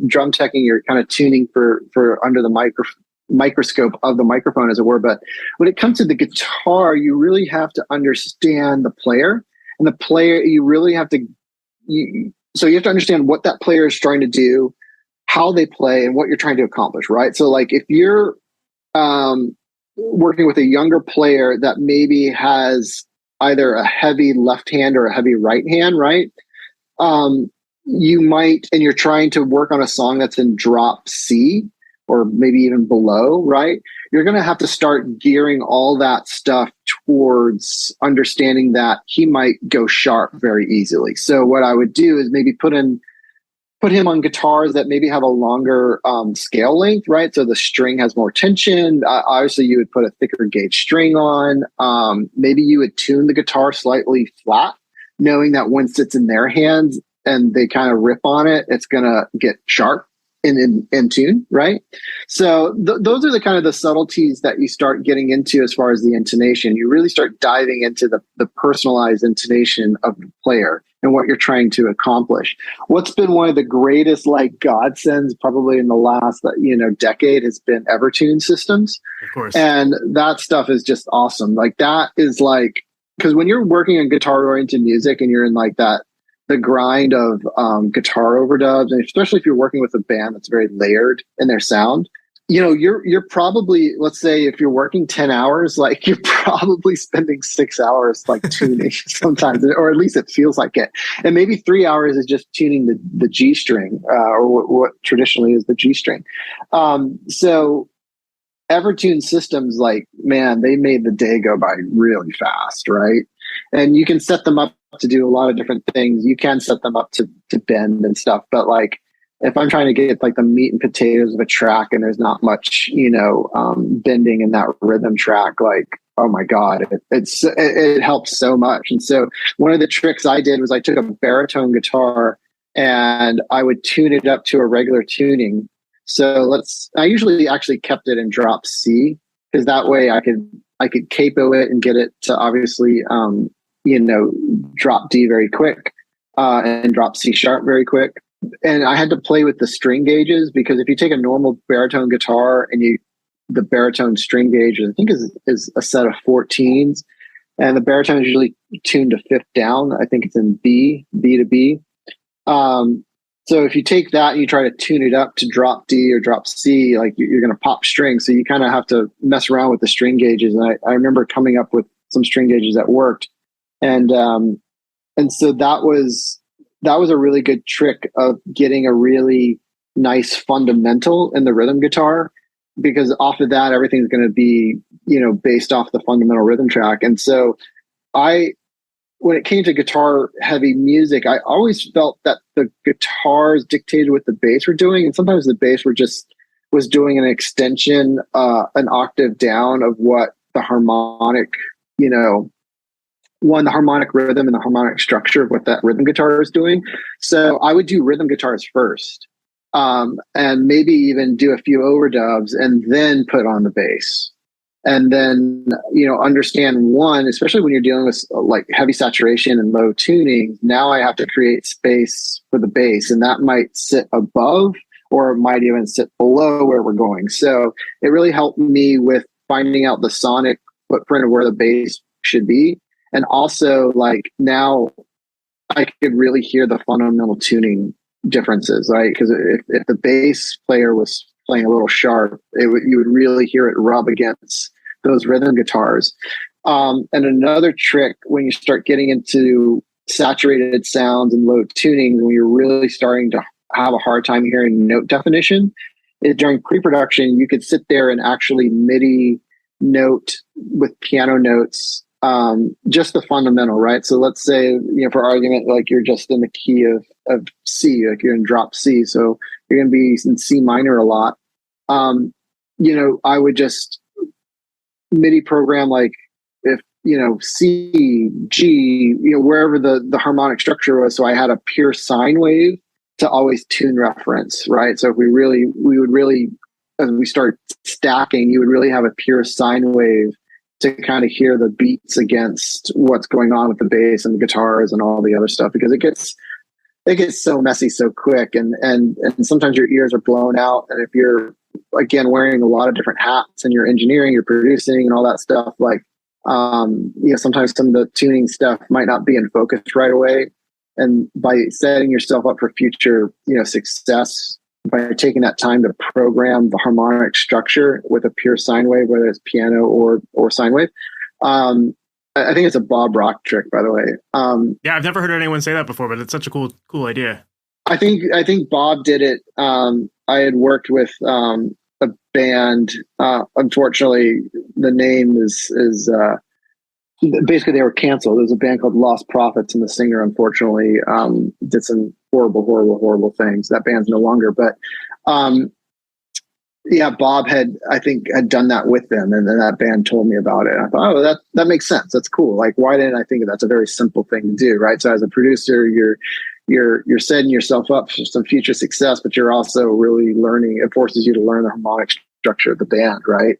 drum teching, you're kind of tuning for under the microscope of the microphone, as it were. But when it comes to the guitar, you really have to understand the player. And the player, you really have to, so you have to understand what that player is trying to do, how they play, and what you're trying to accomplish, right? So like if you're working with a younger player that maybe has either a heavy left hand or a heavy right hand, right? You might, and you're trying to work on a song that's in drop C, or maybe even below, right? you're going to have to start gearing all that stuff towards understanding that he might go sharp very easily. So what I would do is maybe put him on guitars that maybe have a longer scale length, right? So the string has more tension. Obviously, you would put a thicker gauge string on. Maybe you would tune the guitar slightly flat, knowing that once it's in their hands and they kind of rip on it, it's going to get sharp in tune, right? So those are the kind of the subtleties that you start getting into as far as the intonation. You really start diving into the personalized intonation of the player and what you're trying to accomplish. What's been one of the greatest like godsends probably in the last decade has been Evertune systems. Of course. And that stuff is just awesome. Like that is like, because when you're working on guitar oriented music and you're in like that the grind of guitar overdubs, and especially if you're working with a band that's very layered in their sound, you're probably, let's say if you're working 10 hours, like you're probably spending 6 hours like tuning sometimes, or at least it feels like it. And maybe 3 hours is just tuning the G string, or what traditionally is the G string. So Evertune systems, like, man, they made the day go by really fast, right? And you can set them up to do a lot of different things. You can set them up to bend and stuff, but like if I'm trying to get like the meat and potatoes of a track and there's not much, bending in that rhythm track, like, oh my God, it helps so much. And so one of the tricks I did was I took a baritone guitar and I would tune it up to a regular tuning. So I usually actually kept it in drop C, because that way I could capo it and get it to obviously, drop D very quick, and drop C sharp very quick. And I had to play with the string gauges, because if you take a normal baritone guitar and the baritone string gauge, I think is a set of 14s, and the baritone is usually tuned to fifth down. I think it's in B to B. So if you take that and you try to tune it up to drop D or drop C, like you're going to pop strings. So you kind of have to mess around with the string gauges. And I remember coming up with some string gauges that worked. And so that was a really good trick of getting a really nice fundamental in the rhythm guitar, because off of that, everything's going to be, based off the fundamental rhythm track. And so when it came to guitar heavy music, I always felt that the guitars dictated what the bass were doing. And sometimes the bass was doing an extension, an octave down of what the harmonic, the harmonic rhythm and the harmonic structure of what that rhythm guitar is doing. So I would do rhythm guitars first, and maybe even do a few overdubs and then put on the bass. And then, understand one, especially when you're dealing with like heavy saturation and low tuning, now I have to create space for the bass, and that might sit above or it might even sit below where we're going. So it really helped me with finding out the sonic footprint of where the bass should be. And also, like, now I could really hear the fundamental tuning differences, right? Because if the bass player was playing a little sharp, you would really hear it rub against those rhythm guitars. And another trick when you start getting into saturated sounds and low tunings, when you're really starting to have a hard time hearing note definition, is during pre-production, you could sit there and actually MIDI note with piano notes, just the fundamental, right? So let's say, for argument, like you're just in the key of C, like you're in drop C. So you're going to be in C minor a lot. I would just MIDI program, like if, C, G, wherever the harmonic structure was. So I had a pure sine wave to always tune reference, right? So if we would really, as we start stacking, you would really have a pure sine wave to kind of hear the beats against what's going on with the bass and the guitars and all the other stuff, because it gets so messy so quick, and sometimes your ears are blown out. And if you're, again, wearing a lot of different hats and you're engineering, you're producing and all that stuff, like, sometimes some of the tuning stuff might not be in focus right away. And by setting yourself up for future, success, by taking that time to program the harmonic structure with a pure sine wave, whether it's piano or sine wave. I think it's a Bob Rock trick, by the way. Yeah, I've never heard anyone say that before, but it's such a cool idea. I think Bob did it. I had worked with a band. Unfortunately, the name is basically they were canceled. There's a band called Lost Prophets, and the singer unfortunately did some horrible things. That band's no longer, but yeah, Bob had done that with them, and then that band told me about it. I thought, oh, that makes sense. That's cool. Like, why didn't I think of that? That's a very simple thing to do, right? So as a producer, you're setting yourself up for some future success, but you're also really learning. It forces you to learn the harmonic structure of the band, right?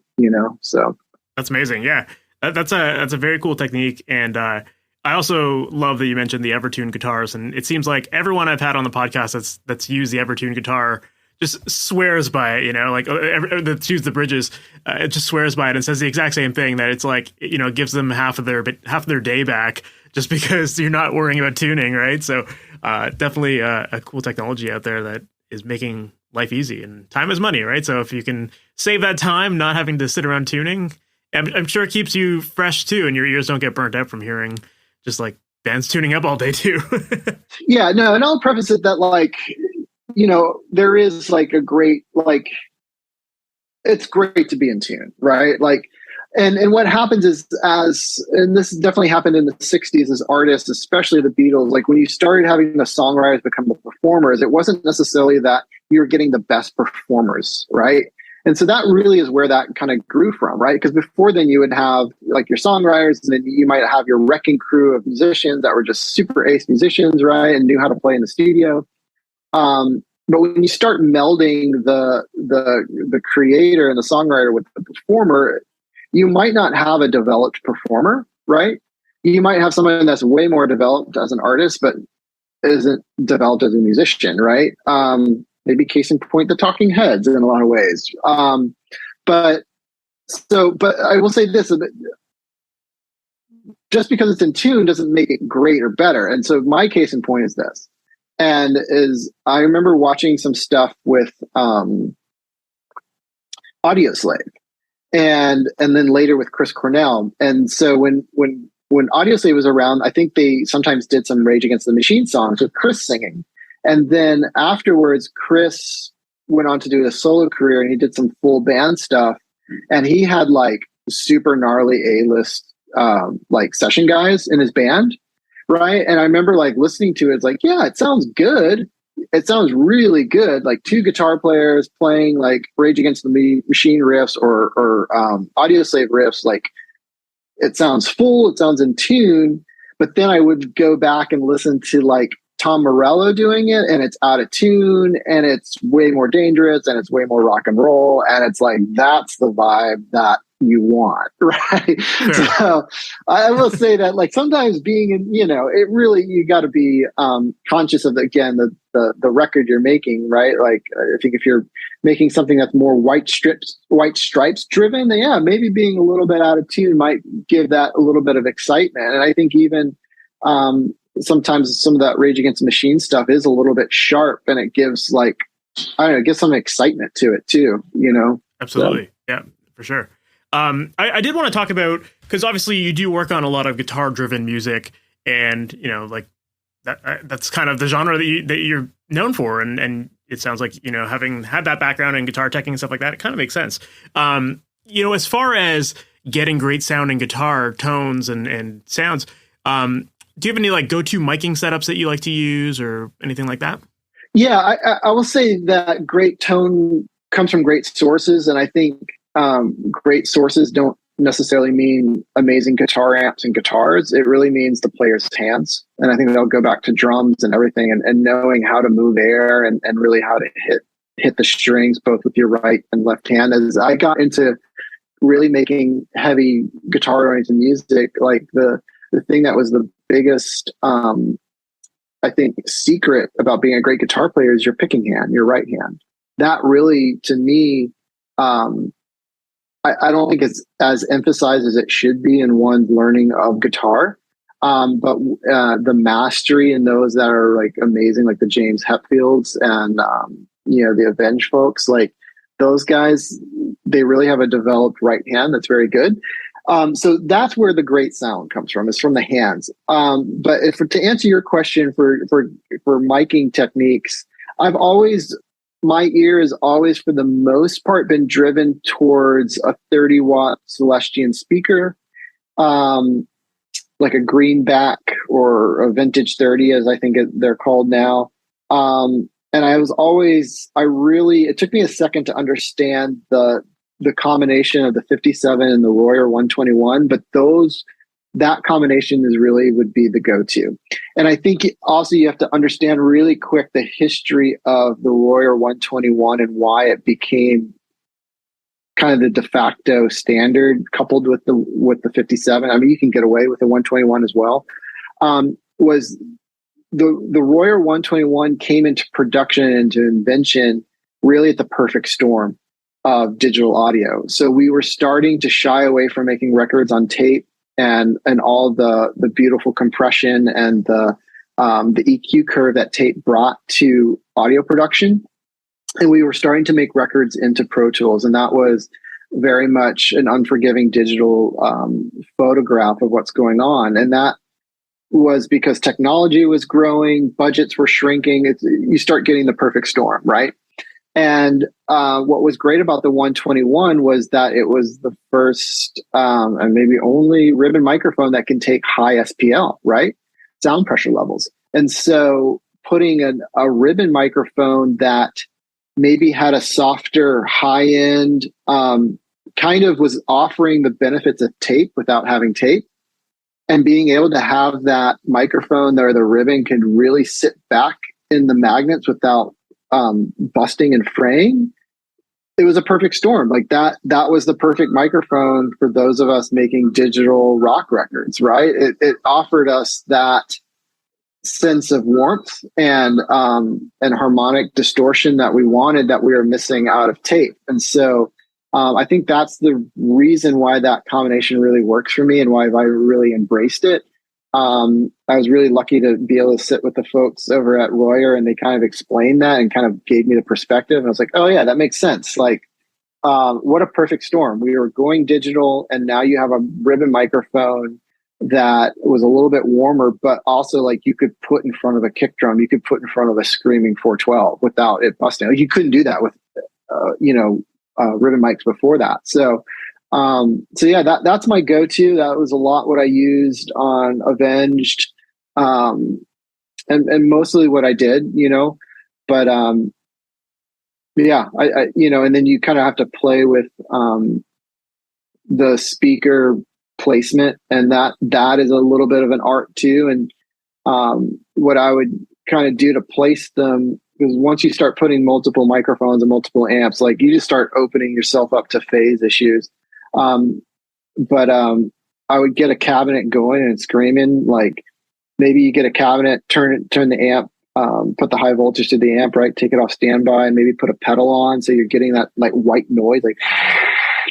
So that's amazing. Yeah, that's a very cool technique, and I also love that you mentioned the Evertune guitars, and it seems like everyone I've had on the podcast that's used the Evertune guitar just swears by it, like that's used the bridges, it just swears by it and says the exact same thing, that it's like, it gives them half of their day back just because you're not worrying about tuning, right? So definitely a cool technology out there that is making life easy, and time is money, right? So if you can save that time not having to sit around tuning, I'm sure it keeps you fresh too, and your ears don't get burnt out from hearing just like bands tuning up all day too. Yeah, no, and I'll preface it that there is like a great, it's great to be in tune, right? And what happens is, and this definitely happened in the 60s as artists, especially the Beatles, like when you started having the songwriters become the performers, it wasn't necessarily that you were getting the best performers, right? And so that really is where that kind of grew from, right? Because before then you would have like your songwriters, and then you might have your wrecking crew of musicians that were just super ace musicians, right? And knew how to play in the studio. But when you start melding the creator and the songwriter with the performer, you might not have a developed performer, right? You might have someone that's way more developed as an artist, but isn't developed as a musician, right? Maybe case in point, the Talking Heads in a lot of ways. But I will say this: just because it's in tune doesn't make it great or better. And so my case in point is this. And I remember watching some stuff with Audioslave, and then later with Chris Cornell. And so when Audioslave was around, I think they sometimes did some Rage Against the Machine songs with Chris singing. And then afterwards, Chris went on to do a solo career, and he did some full band stuff. And he had like super gnarly A-list like session guys in his band. Right. And I remember like listening to it. It's like, yeah, it sounds good. It sounds really good. Like two guitar players playing like Rage Against the Machine riffs or Audioslave riffs. Like it sounds full. It sounds in tune. But then I would go back and listen to like Tom Morello doing it, and it's out of tune, and it's way more dangerous, and it's way more rock and roll. And it's like, that's the vibe that you want, right? Sure. So I will say that like sometimes being in, it really, you got to be conscious of the record you're making, right? Like I think if you're making something that's more white stripes driven, then yeah, maybe being a little bit out of tune might give that a little bit of excitement. And I think even sometimes some of that Rage Against the Machine stuff is a little bit sharp, and it gives like, I don't know, it gives some excitement to it too, Absolutely. So. Yeah, for sure. I did want to talk about, because obviously you do work on a lot of guitar driven music, and like that's kind of the genre that you're known for, and it sounds like having had that background in guitar teching and stuff like that, it kind of makes sense. As far as getting great sounding guitar tones and sounds, do you have any like go-to miking setups that you like to use or anything like that? Yeah, I will say that great tone comes from great sources, and I think great sources don't necessarily mean amazing guitar amps and guitars. It really means the player's hands. And I think they'll go back to drums and everything, and knowing how to move air and really how to hit the strings, both with your right and left hand. As I got into really making heavy guitar oriented music, like the thing that was the biggest, I think, secret about being a great guitar player is your picking hand, your right hand. That really, to me, I don't think it's as emphasized as it should be in one's learning of guitar. But the mastery in those that are like amazing, like the James Hetfields and, the Avenged folks, like those guys, they really have a developed right hand that's very good. So that's where the great sound comes from, is from the hands. But to answer your question for miking techniques, I've always my ear has always, for the most part, been driven towards a 30-watt Celestion speaker, like a greenback or a vintage 30, as I think they're called now. And it took me a second to understand the combination of the 57 and the Royer 121, but that combination would be the go-to. And I think also you have to understand really quick the history of the Royer 121 and why it became kind of the de facto standard, coupled with the 57. I mean, you can get away with the 121 as well. Was the Royer 121 came into production and into invention really at the perfect storm of digital audio. So we were starting to shy away from making records on tape and all the beautiful compression and the EQ curve that tape brought to audio production. And we were starting to make records into Pro Tools, and that was very much an unforgiving digital photograph of what's going on. And that was because technology was growing, budgets were shrinking. You start getting the perfect storm, right? And what was great about the 121 was that it was the first and maybe only ribbon microphone that can take high SPL, right? Sound pressure levels. And so putting a ribbon microphone that maybe had a softer high end, kind of was offering the benefits of tape without having tape, and being able to have that microphone or the ribbon could really sit back in the magnets without busting and fraying. It was a perfect storm. Like that was the perfect microphone for those of us making digital rock records, right? It offered us that sense of warmth and harmonic distortion that we wanted, that we were missing out of tape. And so I think that's the reason why that combination really works for me and why I really embraced it. I was really lucky to be able to sit with the folks over at Royer, and they kind of explained that and kind of gave me the perspective. And I was like, oh yeah, that makes sense. Like, what a perfect storm. We were going digital, and now you have a ribbon microphone that was a little bit warmer, but also like you could put in front of a kick drum, you could put in front of a screaming 412 without it busting. Like you couldn't do that with, ribbon mics before that. So yeah, that's my go-to. That was a lot what I used on Avenged, and mostly what I did, but yeah, I and then you kind of have to play with the speaker placement, and that is a little bit of an art too. And what I would kind of do to place them, because once you start putting multiple microphones and multiple amps, like you just start opening yourself up to phase issues. But I would get a cabinet going and screaming. Like maybe you get a cabinet, turn the amp, put the high voltage to the amp, right? Take it off standby, and maybe put a pedal on, so you're getting that like white noise, like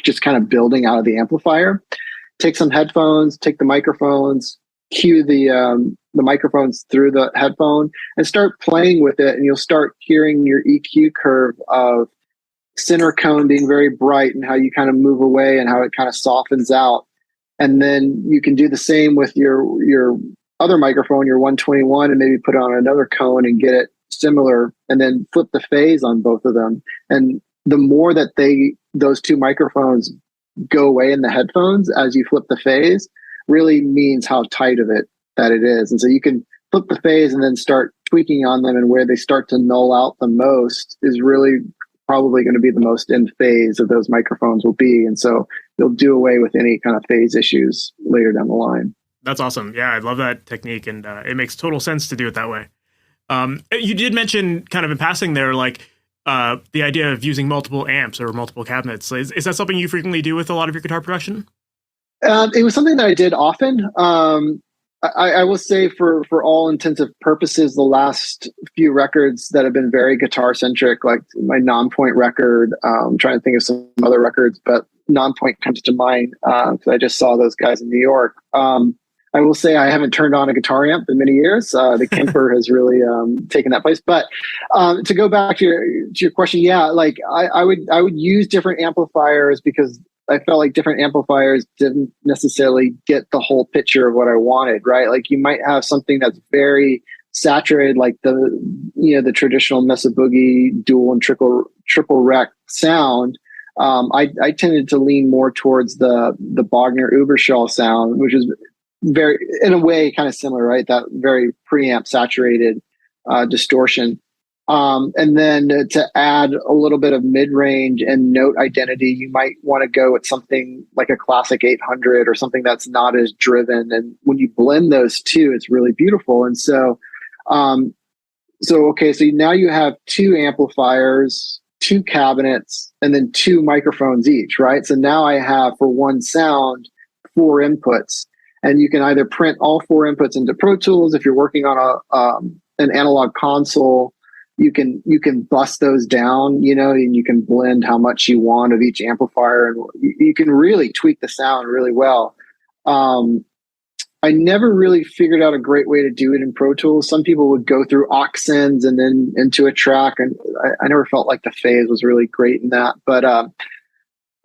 just kind of building out of the amplifier. Take some headphones, take the microphones, cue the microphones through the headphone, and start playing with it, and you'll start hearing your EQ curve of center cone being very bright and how you kind of move away and how it kind of softens out. And then you can do the same with your other microphone, your 121, and maybe put it on another cone and get it similar, and then flip the phase on both of them. And the more that those two microphones go away in the headphones as you flip the phase really means how tight of it that it is. And so you can flip the phase and then start tweaking on them, and where they start to null out the most is really probably going to be the most in phase of those microphones will be. And so you'll do away with any kind of phase issues later down the line. That's awesome. Yeah, I love that technique, and it makes total sense to do it that way. You did mention kind of in passing there, like the idea of using multiple amps or multiple cabinets. Is that something you frequently do with a lot of your guitar production? It was something that I did often. I will say for all intensive purposes, the last few records that have been very guitar centric, like my Non-Point record, I'm trying to think of some other records, but Non-Point comes to mind because I just saw those guys in New York. I will say I haven't turned on a guitar amp in many years. The Kemper has really taken that place. But to go back to your question, yeah, like I would use different amplifiers because I felt like different amplifiers didn't necessarily get the whole picture of what I wanted, right? Like you might have something that's very saturated like the traditional Mesa Boogie dual and triple rec sound, I tended to lean more towards the Bogner Uberschall sound, which is very, in a way, kind of similar, right? That very preamp saturated distortion. And then to add a little bit of mid-range and note identity, you might want to go with something like a classic 800 or something that's not as driven. And when you blend those two, it's really beautiful. And so, so now you have 2 amplifiers, 2 cabinets, and then 2 microphones each, right? So now I have, for one sound, 4 inputs, and you can either print all 4 inputs into Pro Tools. If you're working on an analog console, you can bust those down, and you can blend how much you want of each amplifier, and you can really tweak the sound really well. I never really figured out a great way to do it in Pro Tools. Some people would go through aux sends and then into a track, and I never felt like the phase was really great in that. But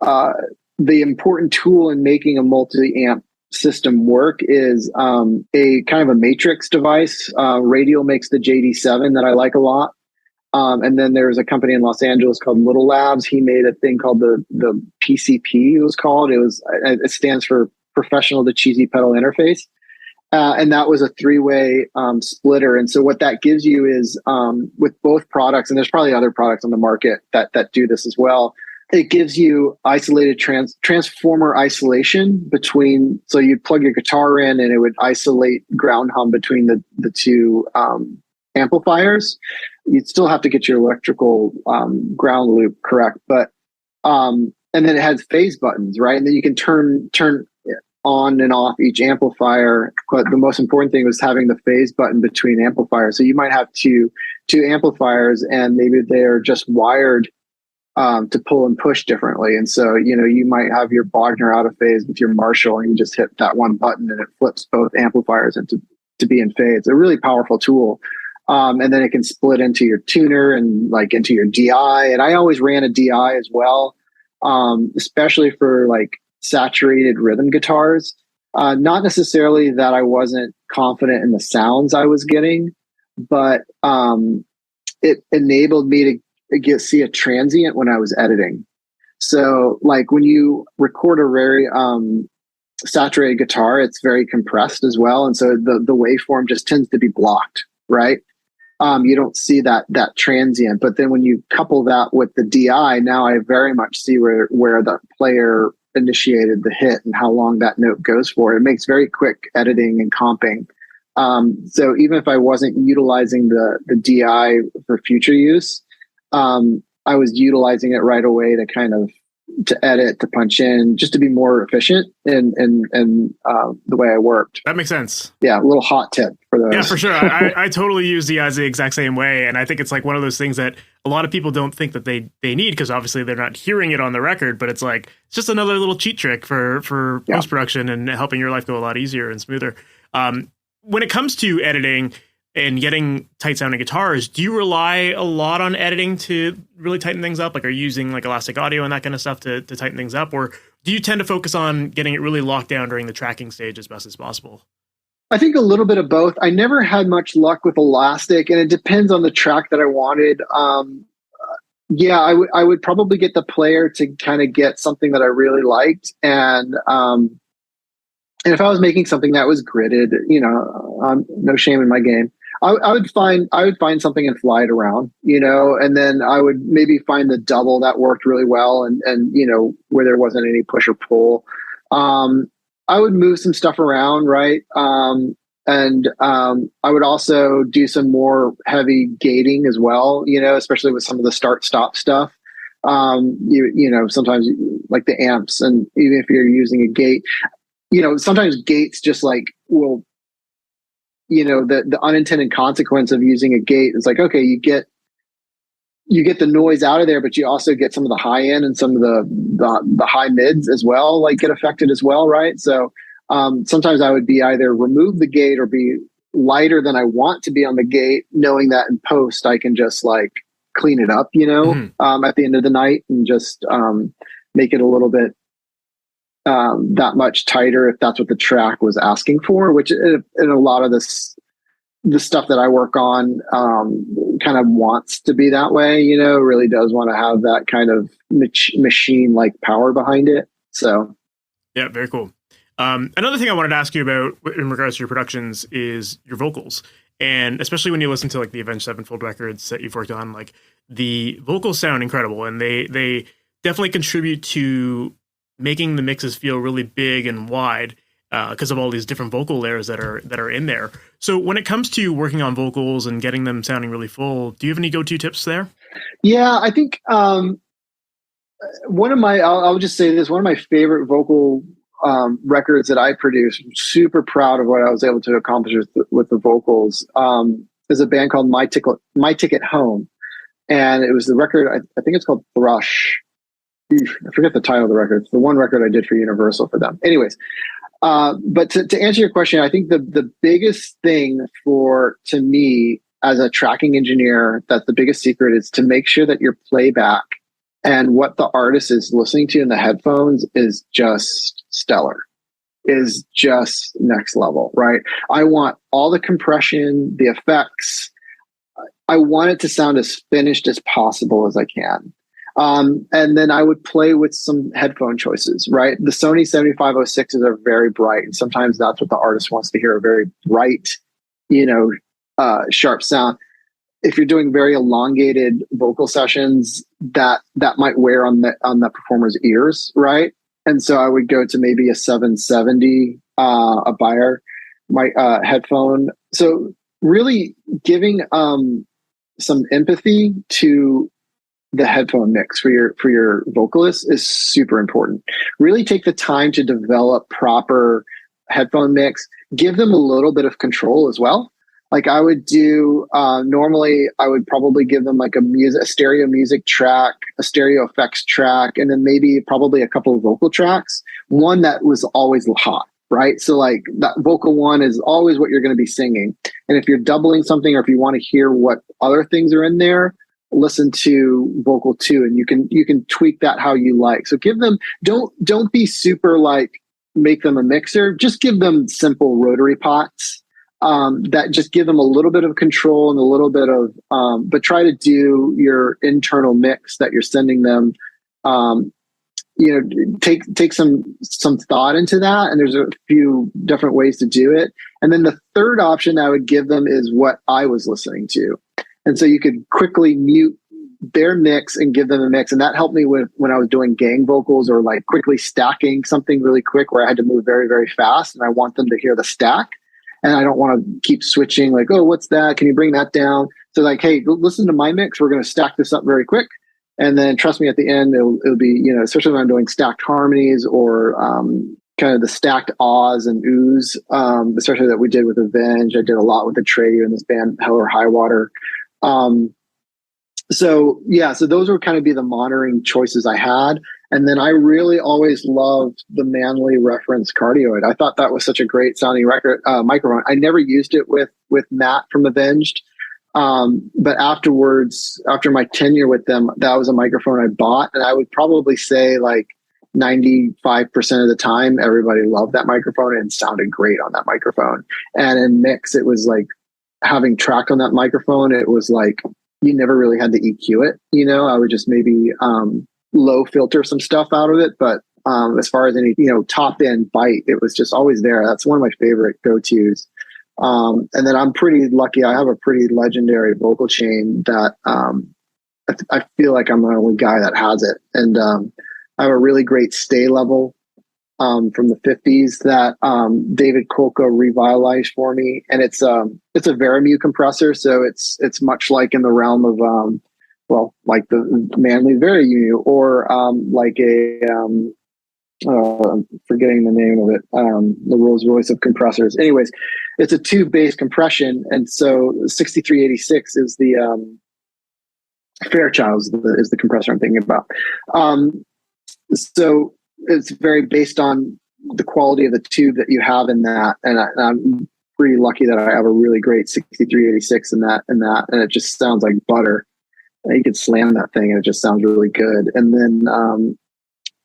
the important tool in making a multi-amp system work is a kind of a matrix device. Radial makes the JD7 that I like a lot. And then there's a company in Los Angeles called Little Labs. He made a thing called the PCP. It was called. It stands for Professional to Cheesy Pedal Interface, and that was a 3-way splitter. And so what that gives you is, with both products, and there's probably other products on the market that do this as well. It gives you isolated transformer isolation between. So you plug your guitar in, and it would isolate ground hum between the 2 amplifiers. You'd still have to get your electrical ground loop correct, but and then it has phase buttons, right? And then you can turn on and off each amplifier. But the most important thing was having the phase button between amplifiers. So you might have two amplifiers, and maybe they're just wired to pull and push differently. And so, you might have your Bogner out of phase with your Marshall, and you just hit that one button and it flips both amplifiers to be in phase. It's a really powerful tool. And then it can split into your tuner and like into your DI. And I always ran a DI as well, especially for like saturated rhythm guitars. Not necessarily that I wasn't confident in the sounds I was getting, but it enabled me to see a transient when I was editing. So like when you record a very saturated guitar, it's very compressed as well. And so the waveform just tends to be blocked, right? You don't see that transient. But then when you couple that with the DI, now I very much see where the player initiated the hit and how long that note goes for. It makes very quick editing and comping. So even if I wasn't utilizing the DI for future use, I was utilizing it right away to edit, to punch in, just to be more efficient in the way I worked. That makes sense. Yeah, a little hot tip for those. Yeah, for sure. I totally use DIs the exact same way, and I think it's like one of those things that a lot of people don't think that they need, because obviously they're not hearing it on the record, but it's like it's just another little cheat trick for post-production and helping your life go a lot easier and smoother. When it comes to editing and getting tight sounding guitars, do you rely a lot on editing to really tighten things up? Like, are you using like Elastic Audio and that kind of stuff to tighten things up? Or do you tend to focus on getting it really locked down during the tracking stage as best as possible? I think a little bit of both. I never had much luck with Elastic, and it depends on the track that I wanted. I would probably get the player to kind of get something that I really liked. And if I was making something that was gridded, no shame in my game. I would find something and fly it around, and then I would maybe find the double that worked really well, and where there wasn't any push or pull. I would move some stuff around, right? And I would also do some more heavy gating as well, especially with some of the start-stop stuff. Sometimes like the amps, and even if you're using a gate, sometimes gates just like will. The unintended consequence of using a gate is like, okay, you get the noise out of there, but you also get some of the high end and some of the high mids as well, like get affected as well, right? So sometimes I would be either remove the gate or be lighter than I want to be on the gate, knowing that in post I can just like clean it up, at the end of the night, and just make it a little bit that much tighter if that's what the track was asking for, which in a lot of this the stuff that I work on kind of wants to be that way, really does want to have that kind of machine-like power behind it. So, yeah, very cool. Another thing I wanted to ask you about in regards to your productions is your vocals. And especially when you listen to like the Avenged Sevenfold records that you've worked on, like the vocals sound incredible, and they definitely contribute to making the mixes feel really big and wide because of all these different vocal layers that are in there. So when it comes to working on vocals and getting them sounding really full, do you have any go-to tips there? Yeah, I think one of my, I'll just say this, one of my favorite vocal records that I produced, I'm super proud of what I was able to accomplish with the vocals, is a band called My Ticket Home. And it was the record, I think it's called Thrush. I forget the title of the record. It's the one record I did for Universal for them. Anyways, but to answer your question, I think the biggest thing to me as a tracking engineer, that's the biggest secret, is to make sure that your playback and what the artist is listening to in the headphones is just stellar, is just next level, right? I want all the compression, the effects. I want it to sound as finished as possible as I can. And then I would play with some headphone choices, right? The Sony 7506s are very bright, and sometimes that's what the artist wants to hear, a very bright, sharp sound. If you're doing very elongated vocal sessions, that might wear on the performer's ears, right? And so I would go to maybe a 770, a Bayer headphone. So really giving some empathy to the headphone mix for your vocalist is super important. Really take the time to develop proper headphone mix. Give them a little bit of control as well. Like I would do, normally I would probably give them like a stereo music track, a stereo effects track, and then maybe probably a couple of vocal tracks. One that was always hot, right? So like that vocal one is always what you're going to be singing. And if you're doubling something, or if you want to hear what other things are in there, listen to vocal 2, and you can tweak that how you like. So give them, don't be super like make them a mixer. Just give them simple rotary pots. That just give them a little bit of control and a little bit of, but try to do your internal mix that you're sending them. Take some thought into that. And there's a few different ways to do it. And then the third option I would give them is what I was listening to. And so you could quickly mute their mix and give them a mix. And that helped me with when I was doing gang vocals, or like quickly stacking something really quick where I had to move very, very fast. And I want them to hear the stack. And I don't want to keep switching like, oh, what's that? Can you bring that down? So like, hey, listen to my mix. We're going to stack this up very quick. And then trust me, at the end, it'll be, especially when I'm doing stacked harmonies or kind of the stacked ahs and oohs, especially that we did with Avenged. I did a lot with Atreyu in this band, Hell or High Water. So those would kind of be the monitoring choices I had. And then I really always loved the Manley reference Cardioid. I thought that was such a great sounding record microphone. I never used it with Matt from Avenged. But afterwards, after my tenure with them, that was a microphone I bought. And I would probably say like 95% of the time, everybody loved that microphone and sounded great on that microphone. And in mix, it was like having tracked on that microphone, it was like, you never really had to EQ it. I would just maybe, low filter some stuff out of it. But, as far as any, top end bite, it was just always there. That's one of my favorite go-tos. And then I'm pretty lucky. I have a pretty legendary vocal chain that I feel like I'm the only guy that has it. And I have a really great stay level from the 50s that David Kolko revitalized for me. And it's a Veramute compressor. So it's much like in the realm of, like the Manley Veramute, or like I'm forgetting the name of it, the Rolls Royce of compressors. Anyways, it's a tube-based compression, and so 6386 is the Fairchild is the compressor I'm thinking about. So it's very based on the quality of the tube that you have in that, and I'm pretty lucky that I have a really great 6386 in that, and it just sounds like butter. You could slam that thing and it just sounds really good. And then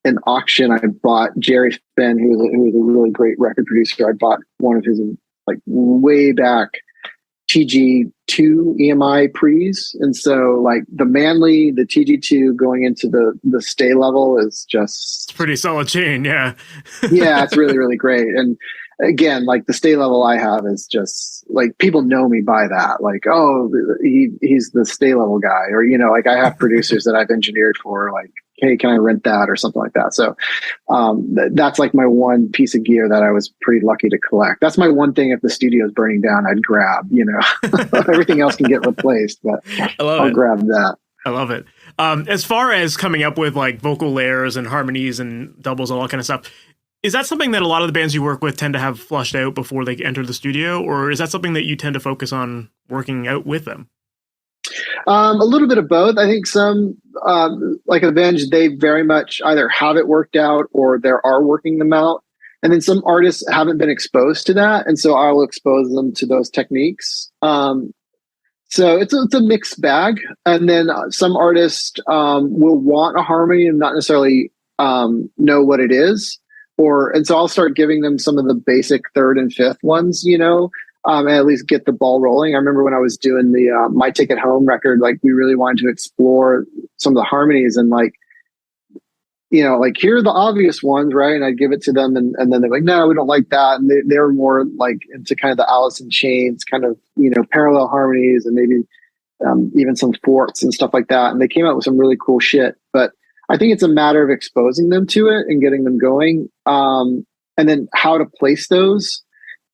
in auction, I bought Jerry Finn, who was a really great record producer. I bought one of his like way back TG2 EMI pre's. And so like the Manly, the TG2 going into the stay level is just... It's pretty solid chain. Yeah. Yeah, it's really, really great. And again, like the stay level I have is just like, people know me by that. Like, oh, he's the stay level guy. Or, you know, like I have producers that I've engineered for, like, hey, can I rent that or something like that? So that's like my one piece of gear that I was pretty lucky to collect. That's my one thing. If the studio is burning down, I'd grab, you know. Everything else can get replaced, but I'll grab that. I love it. As far as coming up with like vocal layers and harmonies and doubles, all that kind of stuff, is that something that a lot of the bands you work with tend to have flushed out before they enter the studio? Or is that something that you tend to focus on working out with them? A little bit of both. I think some, like Avenged, they very much either have it worked out or they are working them out. And then some artists haven't been exposed to that. And so I'll expose them to those techniques. So it's a mixed bag. And then some artists will want a harmony and not necessarily know what it is. And so I'll start giving them some of the basic third and fifth ones, you know, and at least get the ball rolling. I remember when I was doing the My Ticket Home record, like we really wanted to explore some of the harmonies and like, you know, like here are the obvious ones, right? And I'd give it to them and then they're like, no, we don't like that. And they were more like into kind of the Alice in Chains kind of, you know, parallel harmonies and maybe even some forks and stuff like that. And they came out with some really cool shit. But I think it's a matter of exposing them to it and getting them going. And then how to place those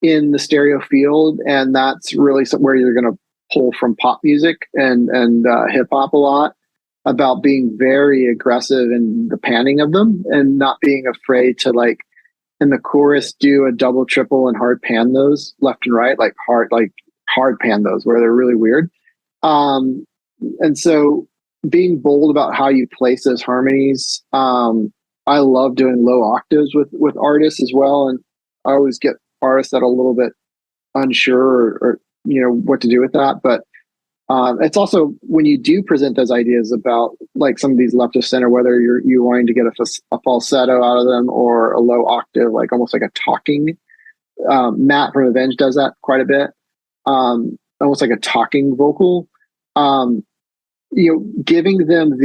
in the stereo field. And that's really where you're going to pull from pop music and hip hop a lot, about being very aggressive in the panning of them and not being afraid to, like, in the chorus, do a double, triple and hard pan those left and right, like hard pan those where they're really weird. And so being bold about how you place those harmonies. I love doing low octaves with artists as well. And I always get artists that are a little bit unsure or you know, what to do with that. But it's also when you do present those ideas about like some of these left of center, whether you're wanting to get a falsetto out of them or a low octave, like almost like a talking, Matt from Avenged does that quite a bit. Almost like a talking vocal, you know, giving them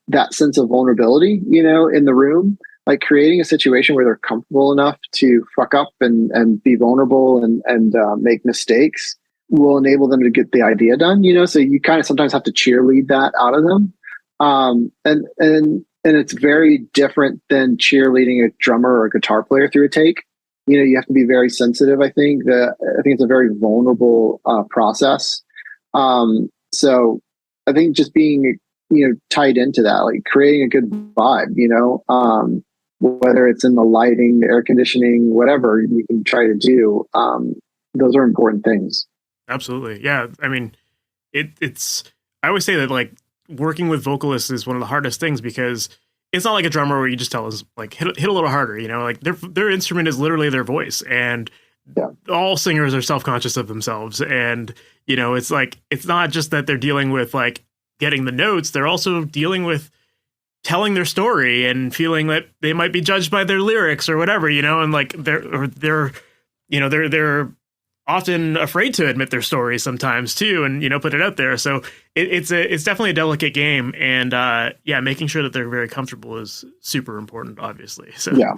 that sense of vulnerability, you know, in the room, like creating a situation where they're comfortable enough to fuck up and be vulnerable and make mistakes will enable them to get the idea done, you know. So you kind of sometimes have to cheerlead that out of them. And it's very different than cheerleading a drummer or a guitar player through a take. You know, you have to be very sensitive. I think it's a very vulnerable process. So I think just being, you know, tied into that, like creating a good vibe, you know, whether it's in the lighting, the air conditioning, whatever you can try to do, those are important things. Absolutely. Yeah. I mean, it's, I always say that like working with vocalists is one of the hardest things because it's not like a drummer where you just tell us like hit a little harder, you know, like their instrument is literally their voice, and all singers are self-conscious of themselves. And, you know, it's like, it's not just that they're dealing with like getting the notes. They're also dealing with telling their story and feeling that they might be judged by their lyrics or whatever, you know, and like they're often afraid to admit their story sometimes too, and, you know, put it out there. So it's definitely a delicate game. And yeah, making sure that they're very comfortable is super important, obviously. So yeah.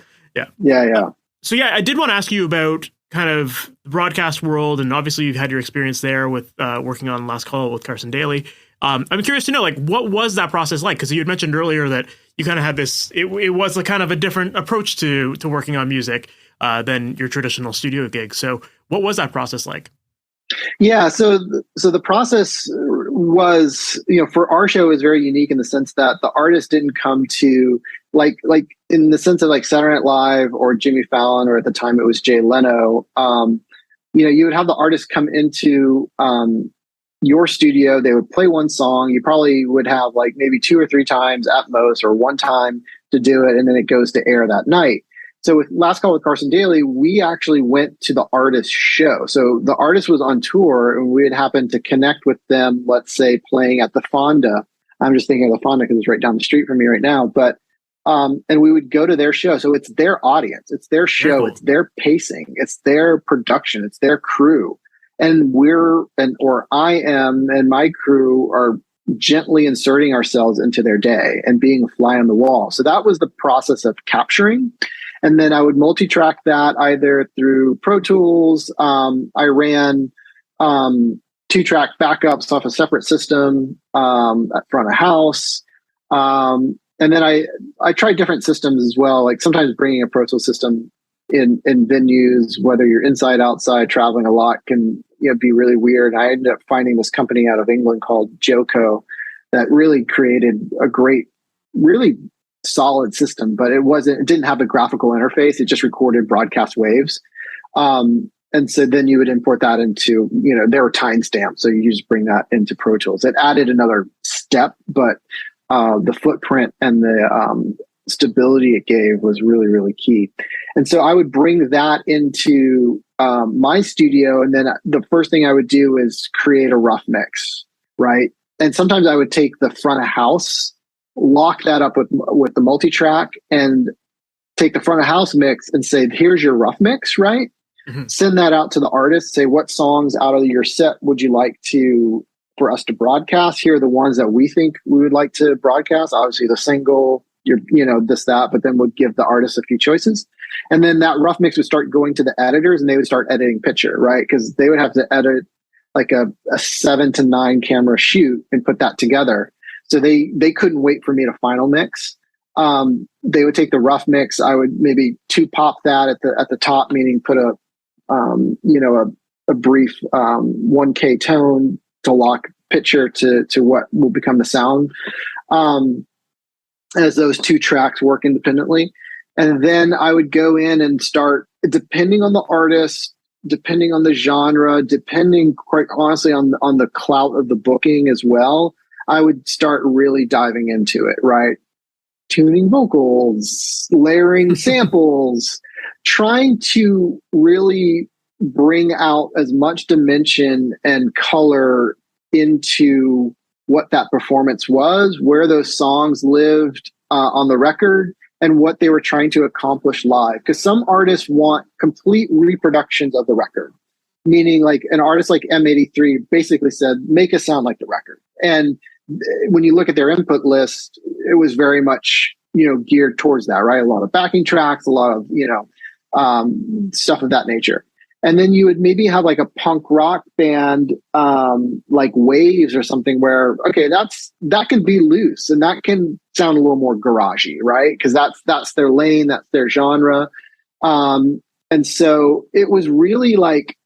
So yeah, I did want to ask you about kind of the broadcast world, and obviously you've had your experience there with working on Last Call with Carson Daly. I'm curious to know, like, what was that process like? Because you had mentioned earlier that you kind of had this, it was a kind of a different approach to working on music than your traditional studio gig. So what was that process like? Yeah, so the process was, you know, for our show is very unique in the sense that the artist didn't come to like in the sense of like Saturday Night Live or Jimmy Fallon, or at the time it was Jay Leno. You know, you would have the artist come into your studio. They would play one song. You probably would have like maybe 2 or 3 times at most, or one time to do it, and then it goes to air that night. So with Last Call with Carson Daly, we actually went to the artist's show. So the artist was on tour, and we had happened to connect with them, let's say, playing at the Fonda. I'm just thinking of the Fonda because it's right down the street from me right now. But and we would go to their show. So it's their audience, it's their show, it's their pacing, it's their production, it's their crew. and I am, and my crew are gently inserting ourselves into their day and being a fly on the wall. So that was the process of capturing. And then I would multi-track that either through Pro Tools. I ran 2-track backups off a separate system at front of house. And then I tried different systems as well. Like sometimes bringing a Pro Tools system in venues, whether you're inside, outside, traveling a lot, can be really weird. I ended up finding this company out of England called Joco that really created a great, really solid system, but it didn't have a graphical interface. It just recorded broadcast waves. And so then you would import that into, there were timestamps. So you just bring that into Pro Tools. It added another step, but the footprint and the stability it gave was really, really key. And so I would bring that into my studio. And then the first thing I would do is create a rough mix, right? And sometimes I would take the front of house, lock that up with the multi-track, and take the front of house mix and say, here's your rough mix, right? Mm-hmm. Send that out to the artist, say, what songs out of your set would you like for us to broadcast? Here are the ones that we think we would like to broadcast. Obviously the single, this, that, but then would give the artist a few choices. And then that rough mix would start going to the editors, and they would start editing picture, right? Because they would have to edit like a 7 to 9 camera shoot and put that together. So they couldn't wait for me to final mix. They would take the rough mix. I would maybe 2-pop that at the top, meaning put a brief 1K tone to lock picture to what will become the sound, as those 2 tracks work independently. And then I would go in and start, depending on the artist, depending on the genre, depending quite honestly on the clout of the booking as well, I would start really diving into it, right? Tuning vocals, layering samples, trying to really bring out as much dimension and color into what that performance was, where those songs lived on the record, and what they were trying to accomplish live. Because some artists want complete reproductions of the record, meaning like an artist like M83 basically said, make it sound like the record. And when you look at their input list, it was very much, geared towards that, right? A lot of backing tracks, a lot of, stuff of that nature. And then you would maybe have like a punk rock band, like Waves or something where, okay, that can be loose and that can sound a little more garagey, right? Because that's their lane, that's their genre. And so it was really like,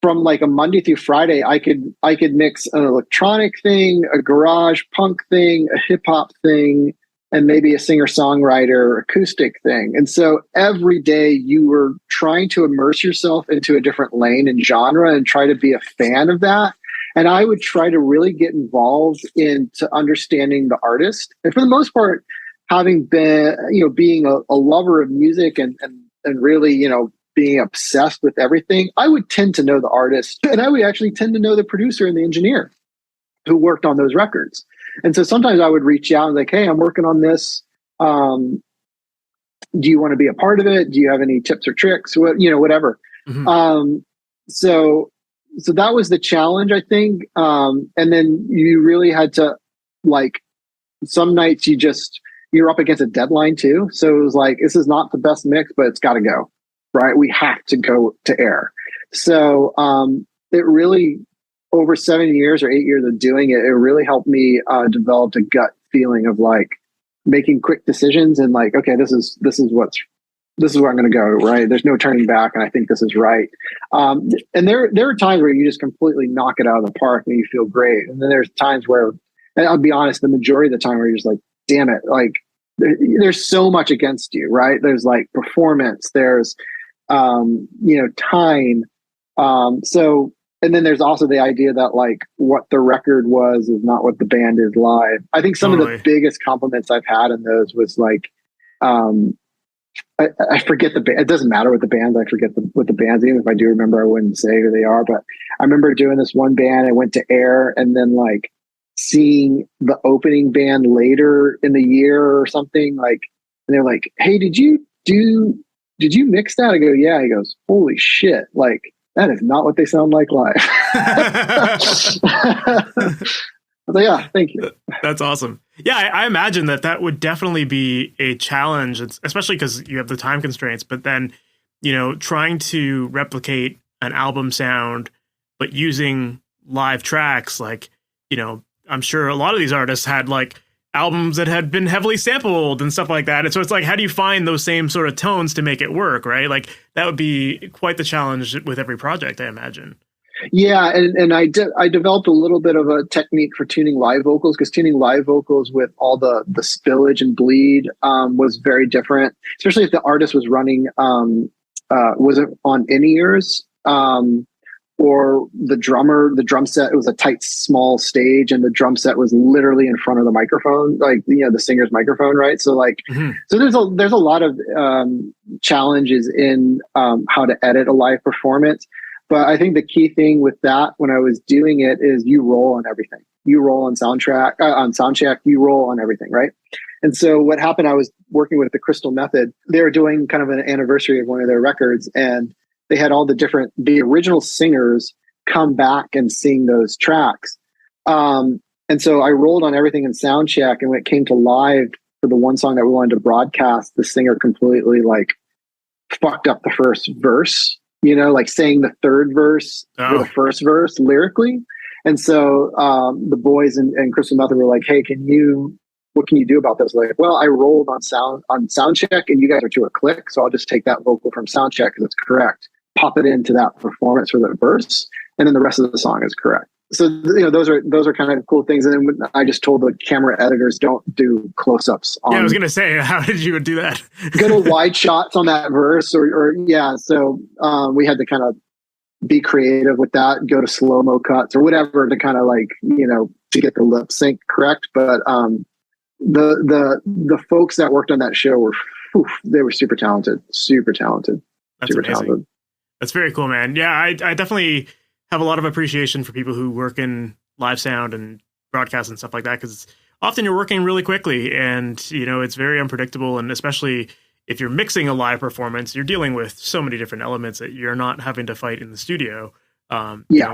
from like a Monday through Friday, I could mix an electronic thing, a garage punk thing, a hip hop thing, and maybe a singer-songwriter acoustic thing. And so every day you were trying to immerse yourself into a different lane and genre and try to be a fan of that. And I would try to really get involved into understanding the artist. And for the most part, having been, being a lover of music and really, being obsessed with everything, I would tend to know the artist, and I would actually tend to know the producer and the engineer who worked on those records. And so sometimes I would reach out and like, hey, I'm working on this. Do you want to be a part of it? Do you have any tips or tricks? Whatever. Mm-hmm. So that was the challenge, I think. And then you really had to, like, some nights you're up against a deadline too. So it was like, this is not the best mix, but it's got to go, right? We have to go to air. So it really, over 7 years or 8 years of doing it, it really helped me develop a gut feeling of like making quick decisions and like, okay, this is where I'm going to go, right? There's no turning back, and I think this is right. And there are times where you just completely knock it out of the park and you feel great, and then there's times where, and I'll be honest, the majority of the time where you're just like, damn it, like there's so much against you, right? There's like performance, there's time. And then there's also the idea that like what the record was is not what the band is live. I think some of the biggest compliments I've had in those was like, I forget the band. It doesn't matter what the bands. I forget what the bands. Even if I do remember, I wouldn't say who they are. But I remember doing this one band. I went to air, and then like seeing the opening band later in the year or something. Like, and they're like, "Hey, did you mix that?" I go, "Yeah." He goes, "Holy shit! Like that is not what they sound like live. I was like, yeah, thank you. That's awesome. Yeah, I imagine that would definitely be a challenge, especially because you have the time constraints. But then, trying to replicate an album sound, but using live tracks, like, I'm sure a lot of these artists had like albums that had been heavily sampled and stuff like that. And so it's like, how do you find those same sort of tones to make it work, right? Like that would be quite the challenge with every project, I imagine. Yeah, and I developed a little bit of a technique for tuning live vocals, because tuning live vocals with all the spillage and bleed was very different, especially if the artist was running wasn't on in-ears, or the drum set, it was a tight, small stage, and the drum set was literally in front of the microphone, like the singer's microphone, right? So like, so there's a lot of challenges in how to edit a live performance. But I think the key thing with that, when I was doing it, is you roll on everything. You roll on soundcheck, you roll on everything, right? And so what happened, I was working with the Crystal Method. They were doing kind of an anniversary of one of their records, and they had all the original singers come back and sing those tracks. And so I rolled on everything in soundcheck, and when it came to live for the one song that we wanted to broadcast, the singer completely like fucked up the first verse. Like saying the third verse or the first verse lyrically. And so the boys and Crystal Method were like, hey, what can you do about this? Like, well, I rolled on soundcheck and you guys are to a click. So I'll just take that vocal from soundcheck because it's correct, pop it into that performance for the verse, and then the rest of the song is correct. So, those are kind of cool things. And then I just told the camera editors, don't do close-ups. I was going to say, how did you do that? Go to wide shots on that verse or yeah. So we had to kind of be creative with that, go to slow-mo cuts or whatever to kind of like, to get the lip sync correct. But the folks that worked on that show they were super talented. That's super amazing. talented. That's very cool, man. Yeah, I definitely have a lot of appreciation for people who work in live sound and broadcast and stuff like that, because often you're working really quickly and, it's very unpredictable. And especially if you're mixing a live performance, you're dealing with so many different elements that you're not having to fight in the studio.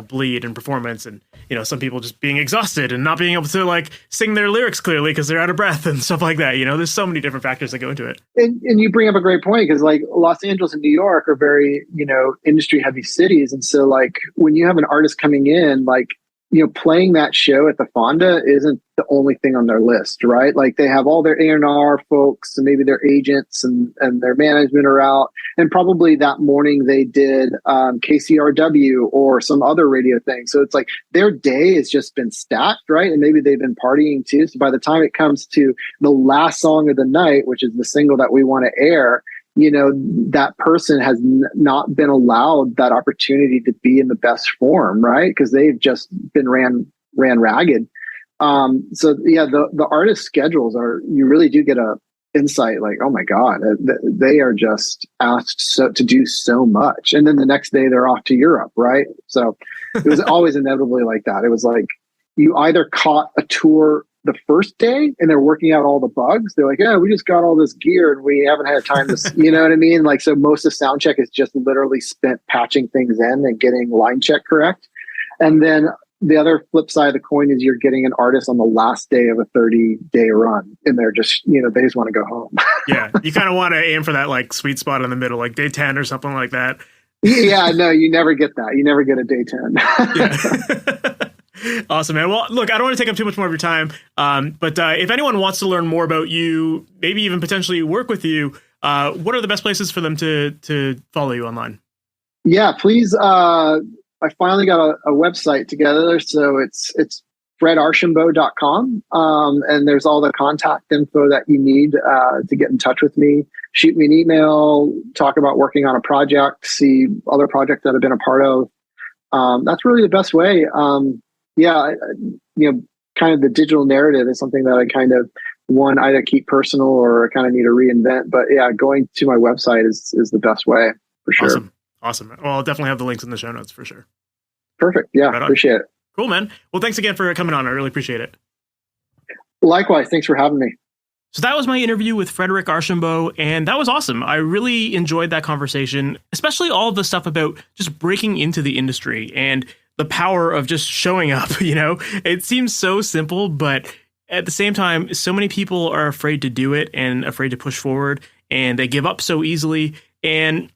Bleed and performance and, some people just being exhausted and not being able to like sing their lyrics clearly because they're out of breath and stuff like that. There's so many different factors that go into it. And you bring up a great point, because like Los Angeles and New York are very, industry heavy cities. And so like when you have an artist coming in, like, playing that show at the Fonda isn't the only thing on their list, right? Like they have all their A&R folks and maybe their agents and their management are out. And probably that morning they did KCRW or some other radio thing. So it's like their day has just been stacked, right? And maybe they've been partying too. So by the time it comes to the last song of the night, which is the single that we want to air, that person has not been allowed that opportunity to be in the best form, right? Because they've just been ran ragged. So yeah, the artist schedules you really do get a insight like, oh my God, they are just asked to do so much. And then the next day they're off to Europe, right? So it was always inevitably like that. It was like you either caught a tour the first day and they're working out all the bugs. They're like, yeah, we just got all this gear and we haven't had time to, you know what I mean? Like, so most of soundcheck is just literally spent patching things in and getting line check correct. And then the other flip side of the coin is you're getting an artist on the last day of a 30-day run and they're just, they just want to go home. Yeah. You kind of want to aim for that like sweet spot in the middle, like day 10 or something like that. Yeah, no, you never get that. You never get a day 10. Yeah. Awesome, man. Well, look, I don't want to take up too much more of your time, but if anyone wants to learn more about you, maybe even potentially work with you, what are the best places for them to follow you online? Yeah, please. I finally got a website together, so it's fredarchambault.com, and there's all the contact info that you need to get in touch with me. Shoot me an email, talk about working on a project, see other projects that I've been a part of. That's really the best way. Kind of the digital narrative is something that I kind of either keep personal or kind of need to reinvent. But yeah, going to my website is the best way for sure. Awesome. Well, I'll definitely have the links in the show notes for sure. Perfect. Yeah, appreciate it. Cool, man. Well, thanks again for coming on. I really appreciate it. Likewise. Thanks for having me. So that was my interview with Frederic Archambault, and that was awesome. I really enjoyed that conversation, especially all of the stuff about just breaking into the industry and the power of just showing up, you know? It seems so simple, but at the same time, so many people are afraid to do it and afraid to push forward, and they give up so easily. And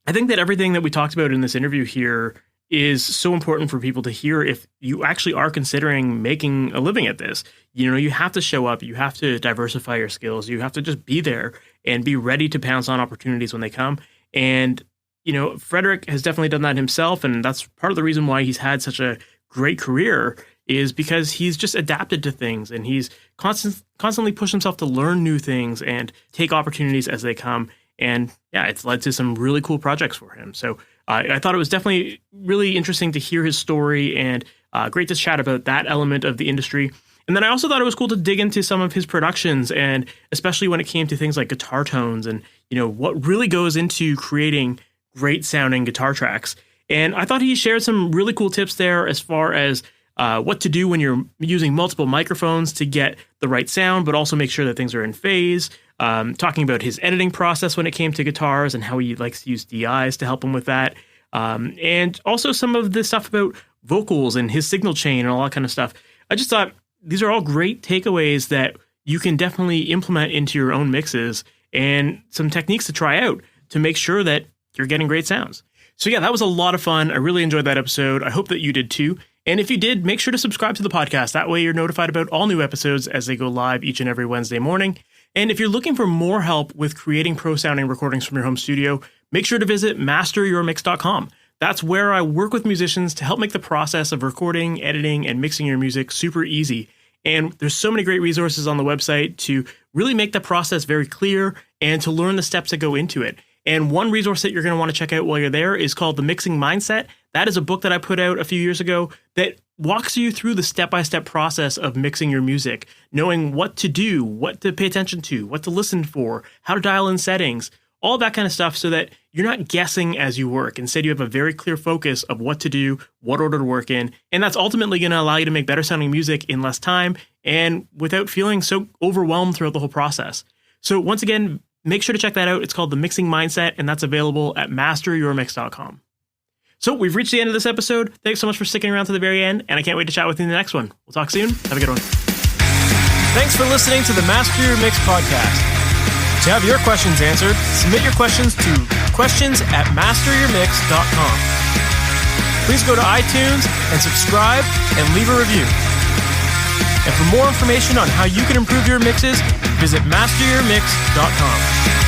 I think that everything that we talked about in this interview here is so important for people to hear if you actually are considering making a living at this. You know, you have to show up, you have to diversify your skills, you have to just be there and be ready to pounce on opportunities when they come. And, you know, Frederic has definitely done that himself, and that's part of the reason why he's had such a great career, is because he's just adapted to things, and he's constantly pushed himself to learn new things and take opportunities as they come. And yeah, it's led to some really cool projects for him. So I thought it was definitely really interesting to hear his story, and great to chat about that element of the industry. And then I also thought it was cool to dig into some of his productions, and especially when it came to things like guitar tones and, you know, what really goes into creating great sounding guitar tracks. And I thought he shared some really cool tips there as far as what to do when you're using multiple microphones to get the right sound, but also make sure that things are in phase. Talking about his editing process when it came to guitars and how he likes to use DIs to help him with that. And also some of the stuff about vocals and his signal chain and all that kind of stuff. I just thought these are all great takeaways that you can definitely implement into your own mixes, and some techniques to try out to make sure that you're getting great sounds. So yeah, that was a lot of fun. I really enjoyed that episode. I hope that you did too. And if you did, make sure to subscribe to the podcast. That way you're notified about all new episodes as they go live each and every Wednesday morning. And if you're looking for more help with creating pro-sounding recordings from your home studio, make sure to visit MasterYourMix.com. That's where I work with musicians to help make the process of recording, editing, and mixing your music super easy. And there's so many great resources on the website to really make the process very clear and to learn the steps that go into it. And one resource that you're going to want to check out while you're there is called The Mixing Mindset. That is a book that I put out a few years ago that walks you through the step-by-step process of mixing your music, knowing what to do, what to pay attention to, what to listen for, how to dial in settings, all that kind of stuff, so that you're not guessing as you work. Instead, you have a very clear focus of what to do, what order to work in, and that's ultimately going to allow you to make better sounding music in less time and without feeling so overwhelmed throughout the whole process. So once again, make sure to check that out. It's called The Mixing Mindset, and that's available at MasterYourMix.com. So we've reached the end of this episode. Thanks so much for sticking around to the very end, and I can't wait to chat with you in the next one. We'll talk soon. Have a good one. Thanks for listening to the Master Your Mix podcast. To have your questions answered, submit your questions to questions@MasterYourMix.com. Please go to iTunes and subscribe and leave a review. And for more information on how you can improve your mixes, visit MasterYourMix.com.